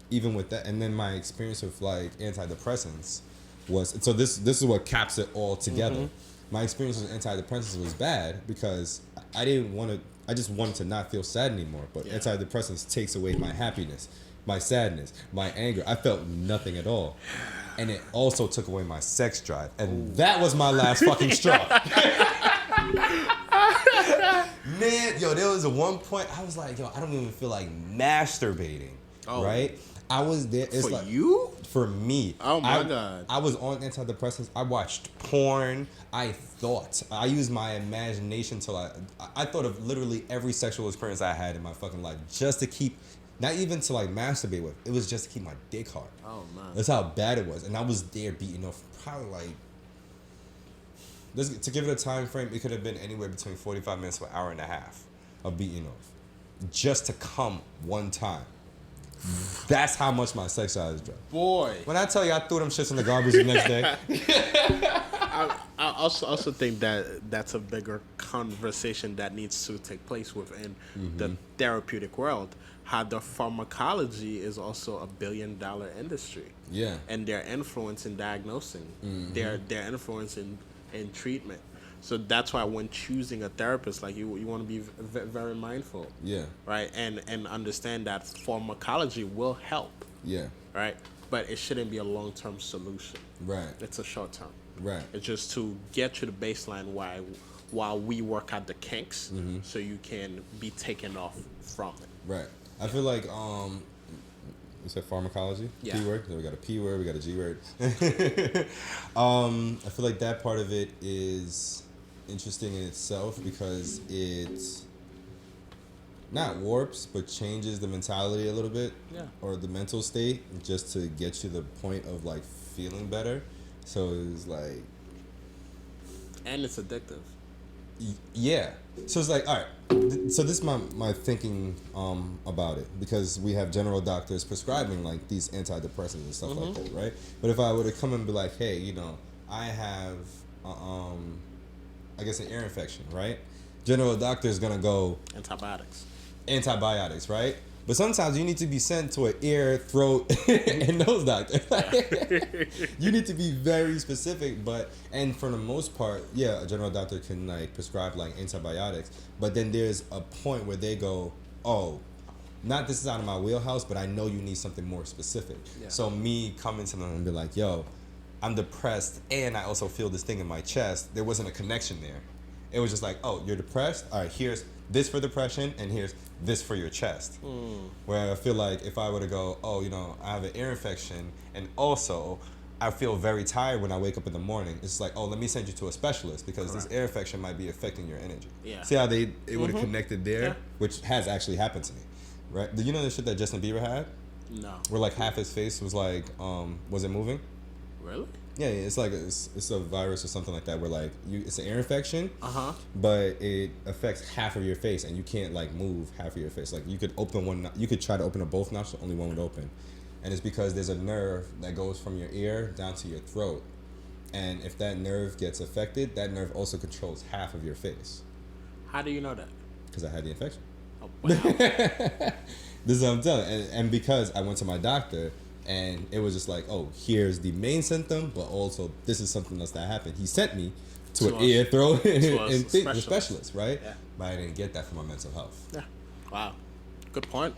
D: even with that, and then my experience with like antidepressants was, so this is what caps it all together. My experience with antidepressants was bad because I just wanted to not feel sad anymore, but antidepressants takes away my happiness, my sadness, my anger. I felt nothing at all, and it also took away my sex drive, and that was my last fucking straw. Man, yo, there was a one point I was like, yo, I don't even feel like masturbating, right? I was there. It's
A: for
D: like,
A: you?
D: For me.
A: Oh my God.
D: I was on antidepressants. I watched porn. I used my imagination till I thought of literally every sexual experience I had in my fucking life just to keep, not even to like masturbate with. It was just to keep my dick hard.
A: Oh man.
D: That's how bad it was. And I was there beating off probably like, to give it a time frame, it could have been anywhere between 45 minutes to an hour and a half of beating off just to come one time. That's how much my sex drive dropped.
A: Boy.
D: When I tell you I threw them shits in the garbage the next day.
A: I also think that that's a bigger conversation that needs to take place within the therapeutic world. How the pharmacology is also a $1 billion industry.
D: Yeah.
A: And their influence in diagnosing, their influence in treatment. So that's why when choosing a therapist, like you want to be very mindful.
D: Yeah. Right.
A: And understand that pharmacology will help.
D: Yeah.
A: Right. But it shouldn't be a long-term solution.
D: Right.
A: It's a short-term.
D: Right.
A: It's just to get to the baseline while we work out the kinks, so you can be taken off from it.
D: Right. I feel like you said pharmacology,
A: Yeah.
D: P word. So we got a P word, we got a G word. I feel like that part of it is interesting in itself because it not warps but changes the mentality a little bit, or the mental state, just to get to the point of like feeling better. So it's like,
A: and it's addictive.
D: Yeah. So it's like, all right. So this is my thinking about it, because we have general doctors prescribing like these antidepressants and stuff like that, right? But if I were to come and be like, hey, you know, I have, I guess an ear infection, right? General doctor is gonna go antibiotics, right? But sometimes you need to be sent to an ear, throat, and nose doctor. You need to be very specific, and for the most part, yeah, a general doctor can like prescribe like antibiotics, but then there's a point where they go, oh, not this is out of my wheelhouse, but I know you need something more specific. Yeah. So me coming to them and be like, yo, I'm depressed and I also feel this thing in my chest. There wasn't a connection there. It was just like, oh, you're depressed? All right, here's this for depression and here's this for your chest. Where I feel like if I were to go, oh, you know, I have an ear infection and also I feel very tired when I wake up in the morning. It's like, oh, let me send you to a specialist because this ear infection might be affecting your energy. Yeah. See how it would have connected there, which has actually happened to me, right? Do you know the shit that Justin Bieber had?
A: No.
D: Where like half his face was like, was it moving?
A: Really?
D: Yeah, it's like it's a virus or something like that where like it's an ear infection, but it affects half of your face and you can't like move half of your face. Like you could try to open both nostrils, only one would open, and it's because there's a nerve that goes from your ear down to your throat, and if that nerve gets affected, that nerve also controls half of your face.
A: How do you know that?
D: Because I had the infection.
A: Oh, wow.
D: This is what I'm telling, and because I went to my doctor. And it was just like, oh, here's the main symptom, but also this is something else that happened. He sent me to an ear, throat, and specialist, right? Yeah. But I didn't get that for my mental health.
A: Yeah. Wow. Good point.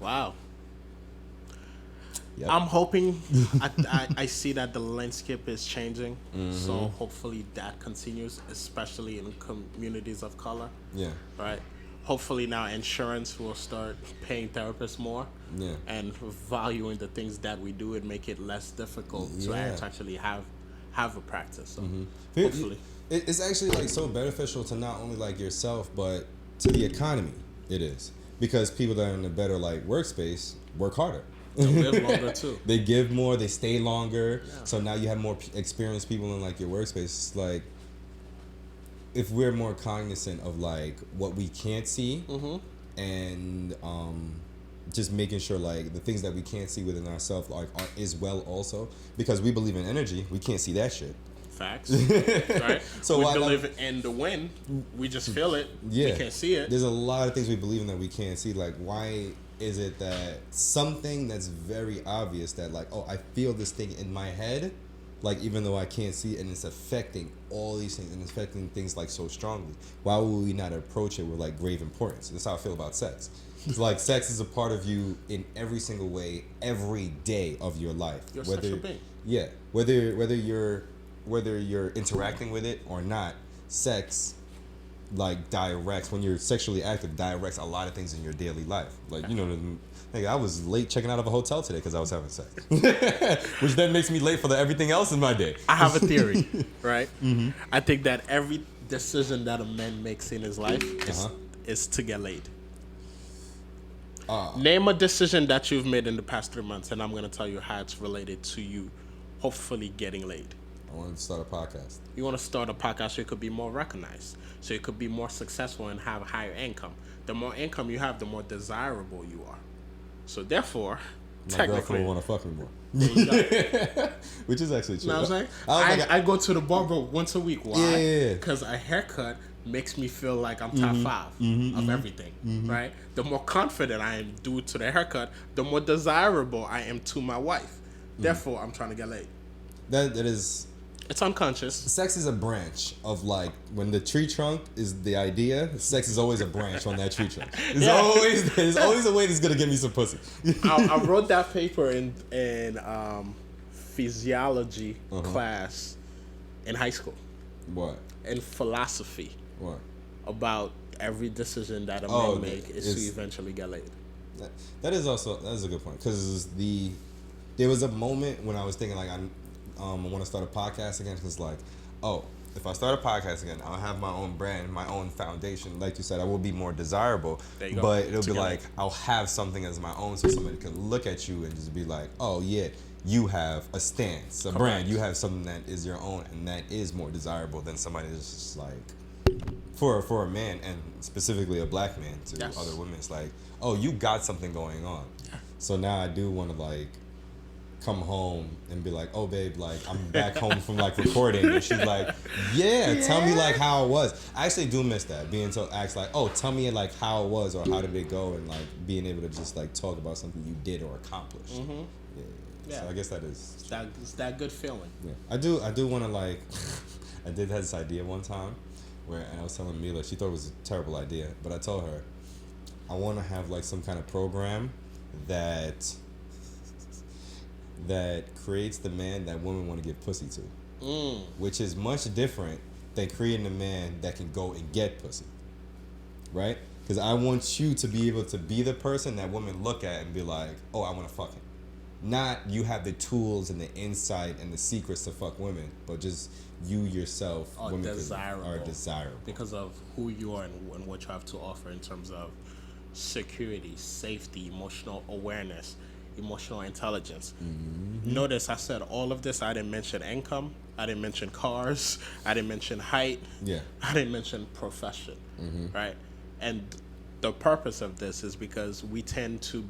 A: Wow. Yep. I'm hoping, I see that the landscape is changing. So hopefully that continues, especially in communities of color. Yeah. Right? Hopefully now insurance will start paying therapists more and valuing the things that we do and make it less difficult to actually have a practice. So hopefully.
D: It's actually like so beneficial to not only like yourself, but to the economy. It is. Because people that are in a better like workspace work harder.
A: They live longer too.
D: They give more, they stay longer. Yeah. So now you have more experienced people in like your workspace. It's like, if we're more cognizant of like what we can't see and just making sure like the things that we can't see within ourselves like is well also, because we believe in energy, we can't see that shit.
A: Facts. Right? So we believe in the wind, we just feel it. We can't see it.
D: There's a lot of things we believe in that we can't see. Like, why is it that something that's very obvious that like, oh, I feel this thing in my head, like even though I can't see it, and it's affecting all these things and affecting things like so strongly, why would we not approach it with like grave importance? That's how I feel about sex. It's like sex is a part of you in every single way, every day of your life.
A: You're a sexual being.
D: Yeah, whether you're interacting with it or not, sex like directs, when you're sexually active, directs a lot of things in your daily life. Like, you know, hey, I was late checking out of a hotel today because I was having sex, which then makes me late for everything else in my day.
A: I have a theory, right? I think that every decision that a man makes in his life is to get laid. Name a decision that you've made in the past 3 months, and I'm going to tell you how it's related to you hopefully getting laid.
D: I want to start a podcast.
A: You want to start a podcast so you could be more recognized, so you could be more successful and have higher income. The more income you have, the more desirable you are. So therefore,
D: my girlfriend will want to fuck me more. There you go. Which is actually true.
A: You know what I'm saying? I go to the barber once a week. Why? Because a haircut makes me feel like I'm top 5 of everything, right? The more confident I am due to the haircut, the more desirable I am to my wife. Therefore, I'm trying to get laid.
D: That is...
A: It's unconscious.
D: Sex is a branch of like, when the tree trunk is the idea, sex is always a branch on that tree trunk. There's always a way that's going to get me some pussy.
A: I wrote that paper in physiology class in high school.
D: What?
A: in philosophy.
D: What?
A: About every decision that a man make is to eventually get laid.
D: That is a good point, because there was a moment when I was thinking like I want to start a podcast again, because like, oh, if I start a podcast again, I'll have my own brand, my own foundation. Like you said, I will be more desirable.
A: There you go.
D: But it'll be like, I'll have something as my own, so somebody can look at you and just be like, oh yeah, you have a stance, a brand. You have something that is your own, and that is more desirable than somebody that's just like, for a man, and specifically a black man to other women. It's like, oh, you got something going on. So now I do want to like come home and be like, oh babe, like I'm back home from like recording, and she's like, yeah, tell me like how it was. I actually do miss that, being asked like, oh, tell me like how it was, or how did it go, and like being able to just like talk about something you did or accomplished. So I guess that is
A: it's that good feeling.
D: Yeah, I do want to like I did have this idea one time where, and I was telling Mila, she thought it was a terrible idea, but I told her I want to have like some kind of program that creates the man that women want to give pussy to, which is much different than creating a man that can go and get pussy, right? Because I want you to be able to be the person that women look at and be like, oh, I want to fuck him. Not you have the tools and the insight and the secrets to fuck women, but just you yourself
A: are desirable because of who you are and what you have to offer in terms of security, safety, emotional awareness, emotional intelligence. Notice I said all of this. I didn't mention income. I didn't mention cars. I didn't mention height. I didn't mention profession. Right? And the purpose of this is because we tend to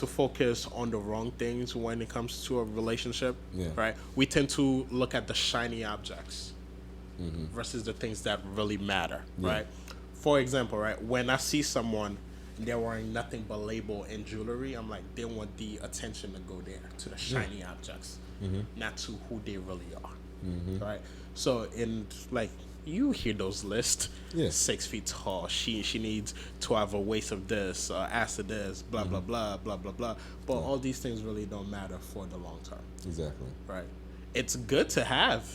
A: focus on the wrong things when it comes to a relationship, right? We tend to look at the shiny objects versus the things that really matter, right? For example, right, when I see someone, they're wearing nothing but label and jewelry, I'm like, they want the attention to go there, to the shiny objects, not to who they really are, right? So in like, you hear those lists. 6 feet tall. She needs to have a waist of this, ass of this, blah blah blah blah blah blah. But all these things really don't matter for the long term.
D: Exactly.
A: Right. It's good to have.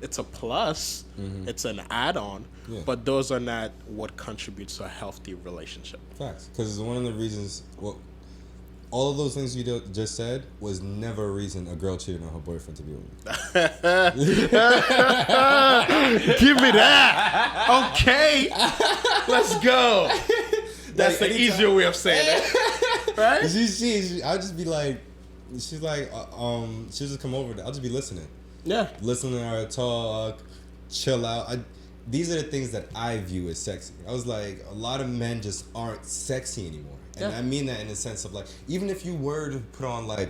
A: It's a plus. It's an add-on. But those are not what contributes to a healthy relationship.
D: Facts. Because one of the reasons. Well, all of those things you just said was never a reason a girl cheated on her boyfriend to be with me.
A: Give me that. Okay. Let's go. That's the easier way of saying it. Right?
D: I'll just be like, she's like, she'll just come over there. I'll just be listening.
A: Yeah.
D: Listening to her talk, chill out. These are the things that I view as sexy. I was like, a lot of men just aren't sexy anymore. And I mean that in the sense of like, even if you were to put on like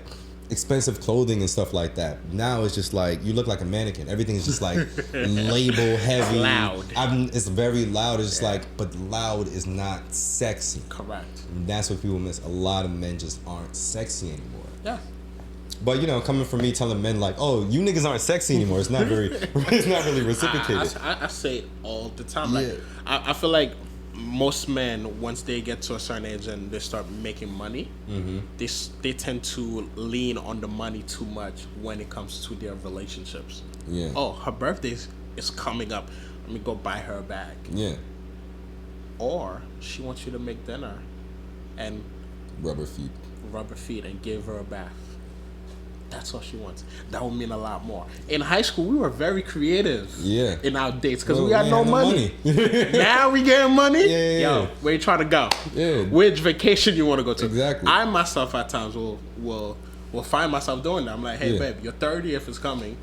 D: expensive clothing and stuff like that, now it's just like, you look like a mannequin. Everything is just like label heavy.
A: Loud.
D: It's very loud. It's just like, but loud is not sexy.
A: Correct.
D: And that's what people miss. A lot of men just aren't sexy anymore.
A: Yeah.
D: But you know, coming from me telling men like, "Oh, you niggas aren't sexy anymore," it's not really reciprocated.
A: I say it all the time. Like, I feel like most men, once they get to a certain age and they start making money, they tend to lean on the money too much when it comes to their relationships.
D: Yeah.
A: Oh, her birthday is coming up. Let me go buy her a bag.
D: Yeah.
A: Or she wants you to make dinner, and
D: rubber feet
A: and give her a bath. That's all she wants. That would mean a lot more. In high school, we were very creative in our dates because we had no money. Now we getting money? Yo, where you trying to go? Which vacation you want to go to?
D: Exactly.
A: I myself at times will find myself doing that. I'm like, hey, babe, your 30th is coming.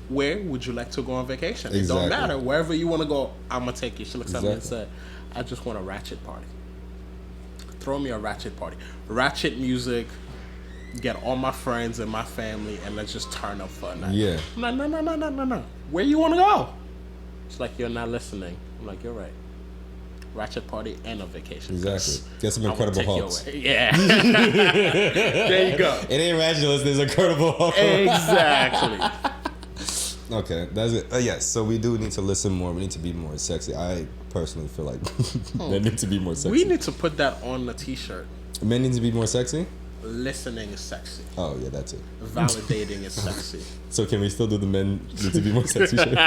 A: Where would you like to go on vacation? It don't matter. Wherever you want to go, I'm going to take you. She looks at me and said, I just want a ratchet party. Throw me a ratchet party. Ratchet music. Get all my friends and my family and let's just turn up for a night.
D: Yeah.
A: I'm like, no. Where you want to go? It's like, you're not listening. I'm like, you're right. Ratchet party and a vacation.
D: Exactly. Get some Incredible Hulks.
A: Yeah. There you go.
D: It ain't Ratchet unless there's Incredible Hulk.
A: Exactly.
D: Okay, that's it. Yes, so we do need to listen more. We need to be more sexy. I personally feel like men need to be more sexy.
A: We need to put that on the t-shirt.
D: Men need to be more sexy?
A: listening is sexy.
D: Oh yeah, that's it.
A: Validating is sexy.
D: So can we still do the men need to be more sexy shit?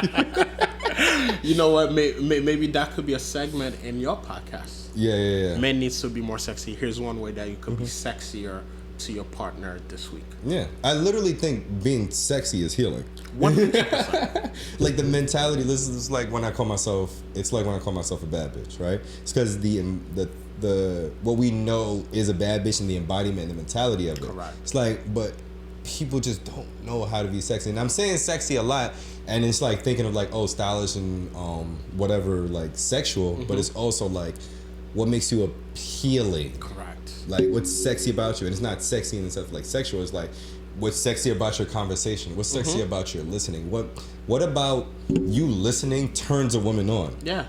A: You know what? Maybe that could be a segment in your podcast.
D: Yeah.
A: Men needs to be more sexy. Here's one way that you could be sexier to your partner this week.
D: Yeah, I literally think being sexy is healing.
A: 100%.
D: Like the mentality. This is like when I call myself. It's like when I call myself a bad bitch, right? It's because the what we know is a bad bitch and the embodiment and the mentality of it.
A: Correct.
D: It's like, but people just don't know how to be sexy. And I'm saying sexy a lot, and it's like thinking of like, oh, stylish and whatever, like sexual, but it's also like what makes you appealing.
A: Correct.
D: Like what's sexy about you, and it's not sexy in the sense of like sexual. It's like what's sexy about your conversation. What's sexy about your listening. What about you listening turns a woman on?
A: Yeah.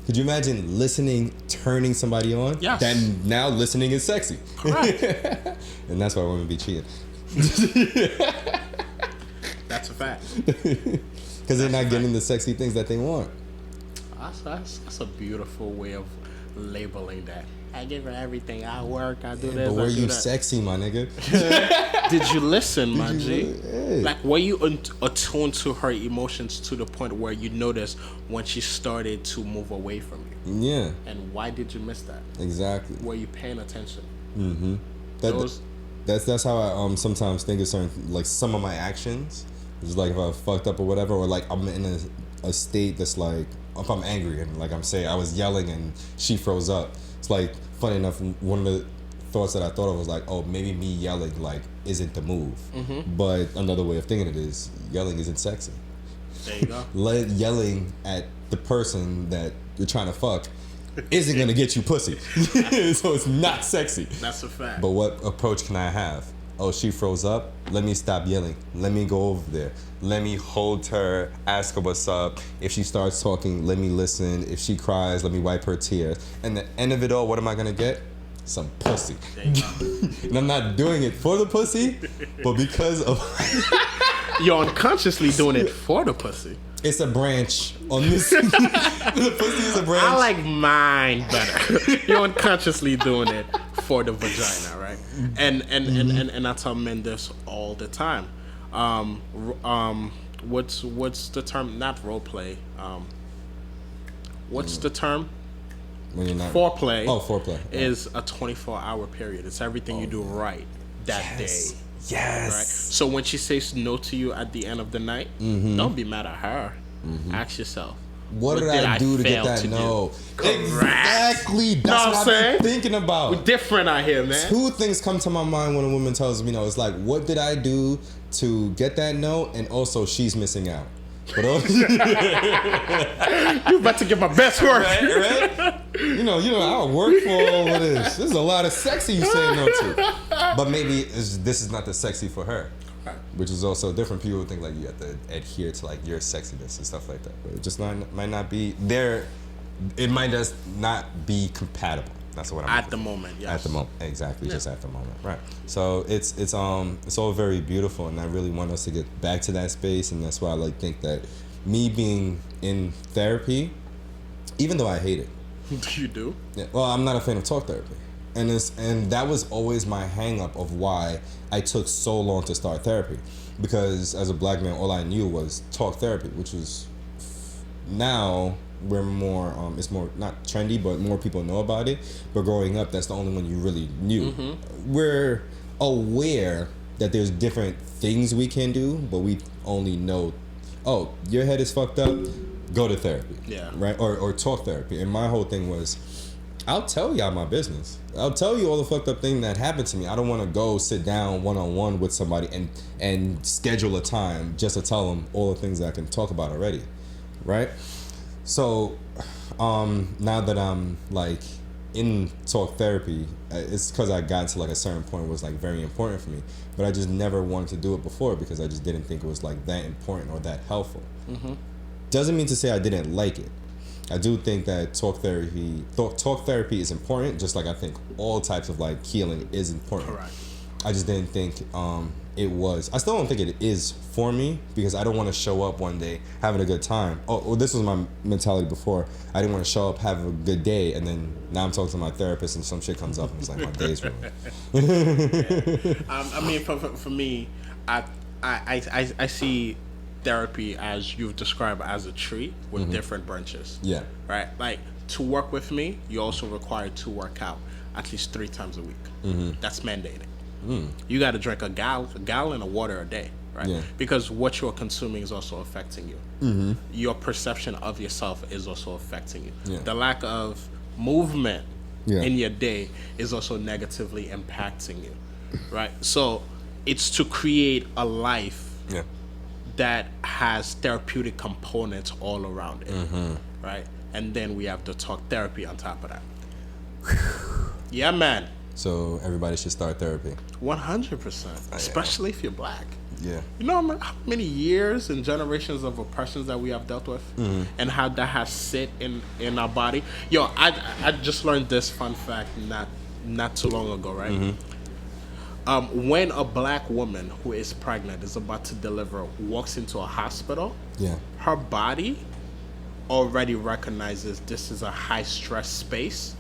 D: Could you imagine listening turning somebody on?
A: Yes.
D: Then now listening is sexy.
A: Correct.
D: And that's why women be cheating.
A: That's a fact.
D: Because they're not getting the sexy things that they want.
A: That's a beautiful way of labeling that. I give her everything. I work. I do this.
D: But were you
A: that.
D: sexy, my nigga?
A: Did you listen, my G?
D: Hey.
A: Like, were you attuned to her emotions to the point where you noticed when she started to move away from you?
D: Yeah.
A: And why did you miss that?
D: Exactly.
A: Were you paying attention?
D: Mm-hmm. That's how I sometimes think of certain, like some of my actions. It's like if I fucked up or whatever, or like I'm in a state that's like, if I'm angry and like I'm saying I was yelling and she froze up. It's like, funny enough, one of the thoughts that I thought of was like, oh, maybe me yelling like isn't the move. But another way of thinking it is yelling isn't sexy.
A: There you go.
D: Yelling at the person that you're trying to fuck isn't gonna get you pussy. So it's not sexy.
A: That's a fact.
D: But what approach can I have? Oh, she froze up. Let me stop yelling. Let me go over there. Let me hold her, ask her what's up. If she starts talking, let me listen. If she cries, let me wipe her tears. And the end of it all, what am I gonna get? Some pussy.
A: There you go.
D: And I'm not doing it for the pussy, but because of
A: You're unconsciously doing it for the pussy.
D: it's a branch on this. The pussy is a branch.
A: I like mine better. You're unconsciously doing it for the vagina, right? And I tell men this all the time. What's the term? Not role play. What's the term?
D: When you're not
A: Foreplay.
D: Oh, foreplay
A: is a 24-hour period. It's everything you do right that day.
D: Yes.
A: Right. So when she says no to you at the end of the night, don't be mad at her. Ask yourself,
D: what did I do to get that no? Exactly. That's what I've been thinking about.
A: We're different out here, man.
D: Two things come to my mind when a woman tells me no. It's like, what did I do to get that no? And also, she's missing out. But
A: you about to get my best work.
D: Right? You know, I'll work for all of this. There's a lot of sexy you saying no to. But maybe this is not the sexy for her. Which is also different. People think like you have to adhere to like your sexiness and stuff like that. But it just might not be there. It might just not be compatible. That's what I'm
A: at the moment. Yes.
D: At the moment, exactly. Yeah. Just at the moment, right? So it's all very beautiful, and I really want us to get back to that space, and that's why I like think that me being in therapy, even though I hate it.
A: You do?
D: Yeah. Well, I'm not a fan of talk therapy, and that was always my hang up of why I took so long to start therapy, because as a black man, all I knew was talk therapy, which was now. We're more, it's more not trendy, but more people know about it. But growing up, that's the only one you really knew. We're aware that there's different things we can do, but we only know, oh, your head is fucked up, go to therapy.
A: Yeah.
D: Right? Or talk therapy. And my whole thing was, I'll tell y'all my business. I'll tell you all the fucked up thing that happened to me. I don't want to go sit down one-on-one with somebody and schedule a time just to tell them all the things that I can talk about already. Right? So, now that I'm like in talk therapy, it's because I got to like a certain point where it was like very important for me. But I just never wanted to do it before because I just didn't think it was like that important or that helpful. Doesn't mean to say I didn't like it. I do think that talk therapy is important, just like I think all types of like healing is important.
A: Correct.
D: I just didn't think it was. I still don't think it is for me because I don't want to show up one day having a good time. Oh, well, this was my mentality before. I didn't want to show up, have a good day, and then now I'm talking to my therapist and some shit comes up and it's like my day's ruined.
A: I mean, for me, I see therapy as you've described as a tree with different branches.
D: Yeah.
A: Right? Like, to work with me, you also require to work out at least 3 times a week. That's mandated. You got to drink a gallon of water a day, right?
D: Yeah.
A: Because what you're consuming is also affecting you. Your perception of yourself is also affecting you.
D: Yeah.
A: The lack of movement
D: Yeah.
A: in your day is also negatively impacting you, right? So it's to create a life that has therapeutic components all around it, right? And then we have the talk therapy on top of that. Yeah, man.
D: So everybody should start therapy.
A: 100%, especially if you're black.
D: Yeah.
A: You know how many years and generations of oppressions that we have dealt with, and how that has sit in our body. Yo, I just learned this fun fact not too long ago, right? When a black woman who is pregnant is about to deliver walks into a hospital, her body already recognizes this is a high stress space,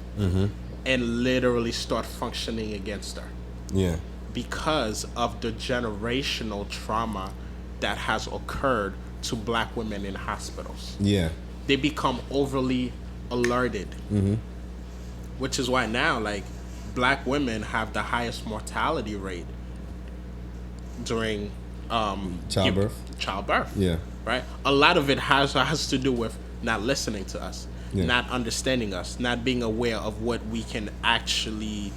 A: and literally start functioning against her.
D: Yeah.
A: Because of the generational trauma that has occurred to black women in hospitals.
D: Yeah.
A: They become overly alerted. Which is why now, like, black women have the highest mortality rate during childbirth.
D: Yeah.
A: Right? A lot of it has to do with not listening to us, not understanding us, not being aware of what we can actually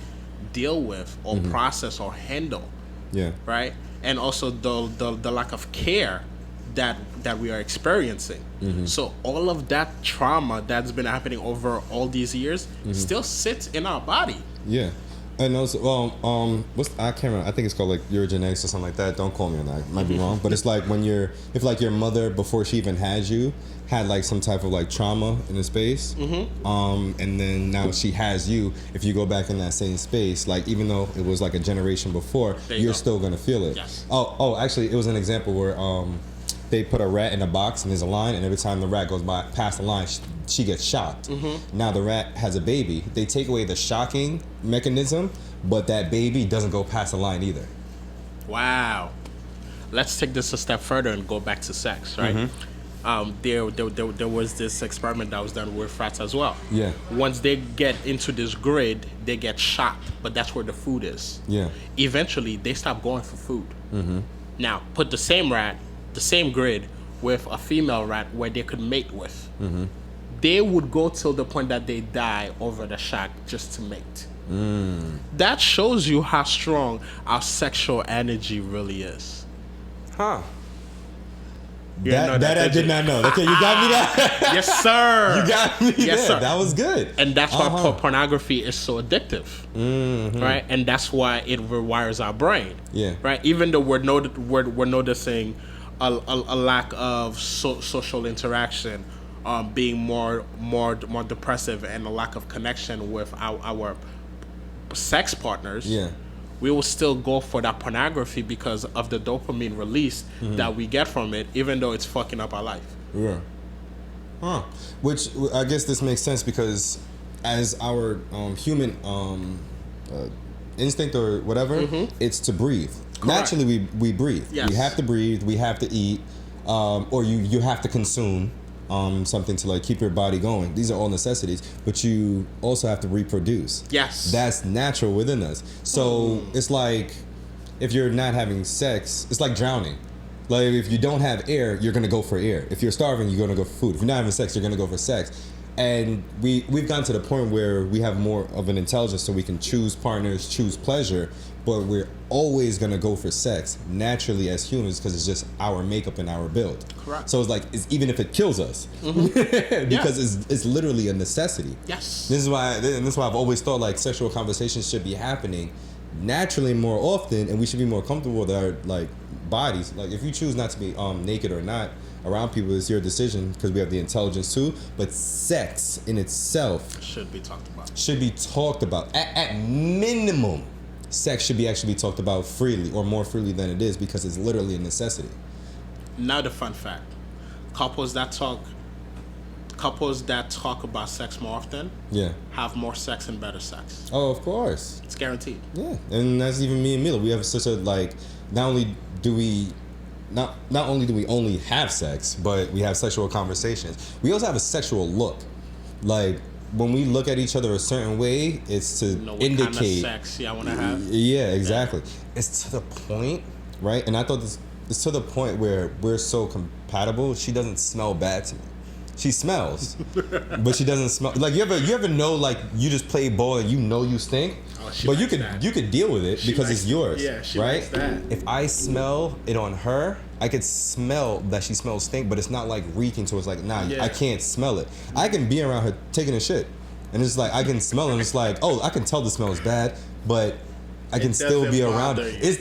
A: deal with or process or handle.
D: Yeah.
A: Right? And also the lack of care that we are experiencing. So all of that trauma that's been happening over all these years still sits in our body.
D: Yeah. And also, I can't remember. I think it's called like eugenetics or something like that. Don't quote me on that. I might be wrong. But it's like if like your mother before she even had you had like some type of like trauma in the space, and then now she has you. If you go back in that same space, like even though it was like a generation before, you're still gonna feel it.
A: Yes.
D: Oh, actually, it was an example where they put a rat in a box and there's a line, and every time the rat goes past the line, she gets shocked. Now the rat has a baby. They take away the shocking mechanism, but that baby doesn't go past the line either.
A: Wow. Let's take this a step further and go back to sex, right? There was this experiment that was done with rats as well.
D: Yeah.
A: Once they get into this grid, they get shocked, but that's where the food is.
D: Yeah.
A: Eventually, they stop going for food. Now, put the same rat, the same grid, with a female rat where they could mate with. They would go till the point that they die over the shock just to mate. That shows you how strong our sexual energy really is.
D: Huh. That I did not know. Okay, you got me that?
A: Yes, sir.
D: You got me
A: yes,
D: there.
A: Sir.
D: That was good.
A: And that's why pornography is so addictive, right? And that's why it rewires our brain, right? Even though we're noticing a lack of social interaction, being more depressive, and a lack of connection with our sex partners. We will still go for that pornography because of the dopamine release that we get from it, even though it's fucking up our life.
D: Yeah. Huh. Which I guess this makes sense because as our human instinct or whatever, it's to breathe. Correct. Naturally, we breathe. Yes. We have to breathe. We have to eat, or you have to consume something to like keep your body going. These are all necessities, but you also have to reproduce.
A: Yes.
D: That's natural within us. So it's like if you're not having sex, it's like drowning. Like if you don't have air, you're gonna go for air. If you're starving, you're gonna go for food. If you're not having sex, you're gonna go for sex. And we've gotten to the point where we have more of an intelligence so we can choose partners, choose pleasure, but we're always going to go for sex naturally as humans because it's just our makeup and our build.
A: Correct.
D: So it's like, even if it kills us, because it's literally a necessity.
A: Yes.
D: This is why I've always thought like sexual conversations should be happening naturally more often, and we should be more comfortable with our like bodies. Like if you choose not to be naked or not around people, it's your decision because we have the intelligence too. But sex in itself
A: should be talked about.
D: At minimum. sex should be actually talked about freely or more freely than it is because it's literally a necessity.
A: Now the fun fact: couples that talk about sex more often, have more sex and better sex.
D: Oh, of course,
A: it's guaranteed.
D: Yeah, and that's even me and Mila. We have such a like. Not only do we only have sex, but we have sexual conversations. We also have a sexual look, like. When we look at each other a certain way, it's to indicate
A: kind of sex I want to have.
D: Yeah, exactly. It's to the point, right? And I thought it's to the point where we're so compatible. She doesn't smell bad to me. She smells, but she doesn't smell. Like you ever know, like you just play ball and you know you stink, but you could deal with it because it's yours.
A: Yeah, she
D: right?
A: likes that.
D: If I smell it on her, I could smell that she smells stink, but it's not like reeking, so it's like, nah, I can't smell it. I can be around her taking a shit, and it's like I can smell it, and it's like, oh, I can tell the smell is bad, but I can still be around it. It's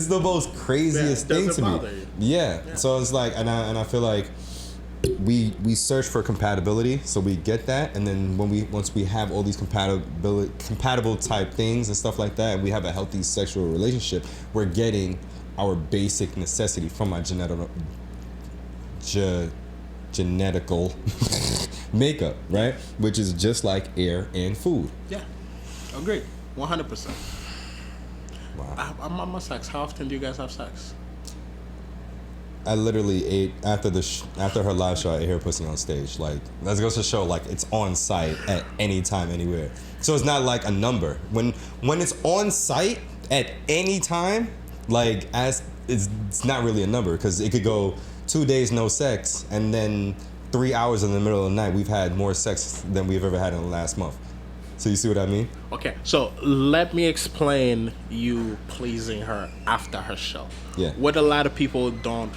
D: the most craziest thing to me. Yeah. So it's like, and I feel like we search for compatibility, so we get that, and then once we have all these compatible type things and stuff like that, and we have a healthy sexual relationship, we're getting our basic necessity from our genetical makeup, right? Which is just like air and food.
A: Yeah, agreed, 100%.
D: Wow.
A: I'm on my sex. How often do you guys have sex?
D: I literally ate after her live show. I ate her pussy on stage. Like, that goes to show, like, it's on site at any time, anywhere. So it's not like a number. When it's on site at any time, like, as it's not really a number, because it could go 2 days no sex, and then 3 hours in the middle of the night we've had more sex than we've ever had in the last month. So you see what I mean?
A: Okay, so let me explain you pleasing her after her show.
D: Yeah.
A: What a lot of people don't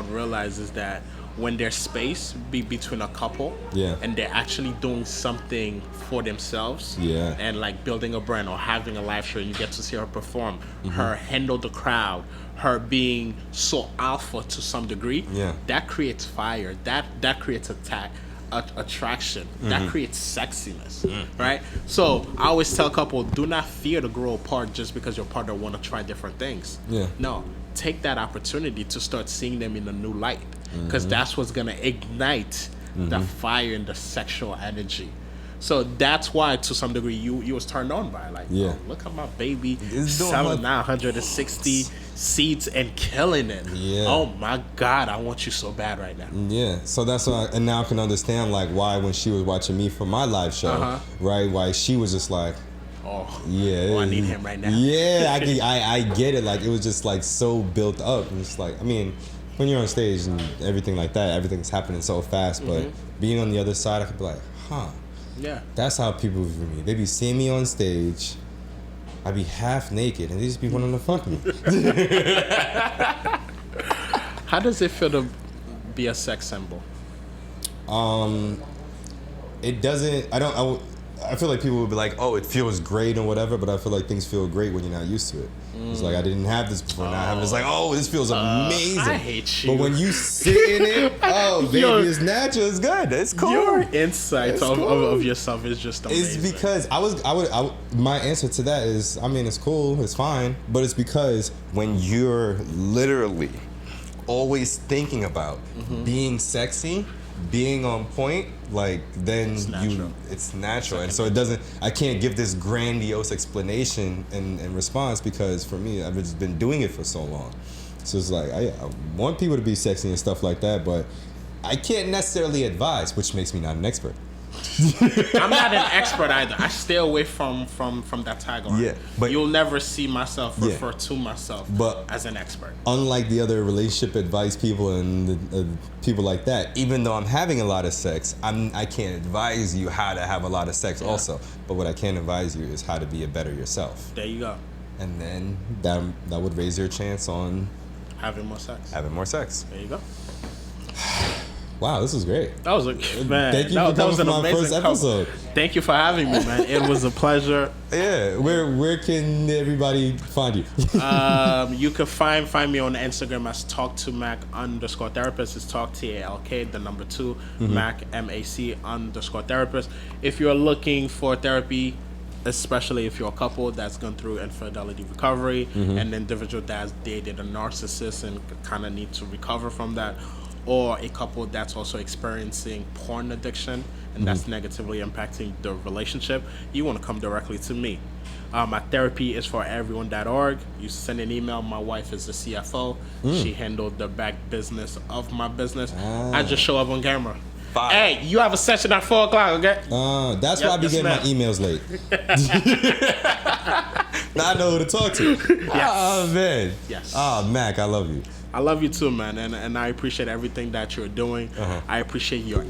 A: realize is that when there's space between a couple, and they're actually doing something for themselves, and like building a brand or having a live show, you get to see her perform, her handle the crowd, her being so alpha to some degree, that creates fire, that creates attraction, that creates sexiness, right? So I always tell couples, do not fear to grow apart just because your partner want to try different things. No, take that opportunity to start seeing them in a new light, because that's what's gonna ignite the fire and the sexual energy. So that's why, to some degree, you was turned on by, like, oh, look at my baby selling now 160 seats and killing it. Oh my God, I want you so bad right now.
D: So that's why, and now I can understand, like, why when she was watching me for my live show, right? Why she was just like,
A: I need him right now.
D: I get it. Like, it was just like so built up. And it's like, I mean, when you're on stage and everything like that, everything's happening so fast. But being on the other side, I could be like, that's how people view me. They be seeing me on stage, I be half naked, and they just be wanting to fuck me.
A: How does it feel to be a sex symbol?
D: It doesn't. I feel like people would be like, oh, it feels great and whatever, but I feel like things feel great when you're not used to it. It's like, I didn't have this before, now I have it. It's like, oh, this feels amazing.
A: I hate you.
D: But when you sit in it, oh, baby, it's natural, it's good, it's cool.
A: Your insight of yourself is just amazing.
D: It's because my answer to that is, I mean, it's cool, it's fine, but it's because when you're literally always thinking about being sexy, being on point, like, then it's natural. And so I can't give this grandiose explanation and response, because for me, I've just been doing it for so long. So it's like, I want people to be sexy and stuff like that, but I can't necessarily advise, which makes me not an expert.
A: I'm not an expert either. I stay away from that tagline. But you'll never see myself refer to myself as an expert. Unlike
D: the other relationship advice people and people like that, even though I'm having a lot of sex, I can't advise you how to have a lot of sex also. But what I can advise you is how to be a better yourself.
A: There you go.
D: And then that would raise your chance on
A: having more sex.
D: There
A: you go.
D: Wow, this was great.
A: That was man.
D: Thank you for coming for my first episode.
A: Thank you for having me, man. It was a pleasure.
D: Where can everybody find you?
A: You can find me on Instagram as talk2mac_therapist. It's talk TALK, the number 2, Mac MAC_therapist. If you're looking for therapy, especially if you're a couple that's gone through infidelity recovery, an individual that's dated a narcissist and kind of need to recover from that, or a couple that's also experiencing porn addiction and that's negatively impacting the relationship, you want to come directly to me. My therapy is for everyone.org. You send an email. My wife is the CFO. She handled the back business of my business. I just show up on camera.
D: Fire.
A: Hey, you have a session at 4 o'clock, okay?
D: That's why I be getting my emails late. Now I know who to talk to.
A: Yes.
D: Oh, man.
A: Yes.
D: Oh, Mac, I love you.
A: I love you too, man, and I appreciate everything that you're doing. I appreciate your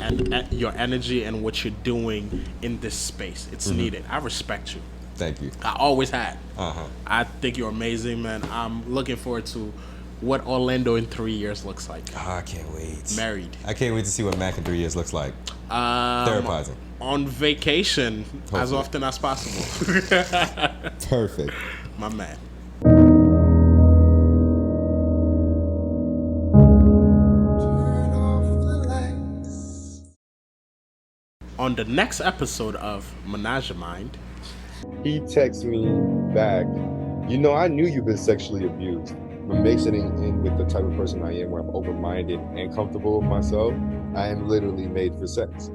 A: energy and what you're doing in this space. It's needed. I respect you.
D: Thank you.
A: I always had. I think you're amazing, man. I'm looking forward to what Orlando in 3 years looks like.
D: I can't wait.
A: Married.
D: I can't wait to see what Mac in 3 years looks like. Therapizing.
A: On vacation as often as possible.
D: Perfect.
A: My man. On the next episode of Ménage À Mind,
C: he texts me back, you know, I knew you've been sexually abused, but mixing it in with the type of person I am, where I'm open-minded and comfortable with myself, I am literally made for sex.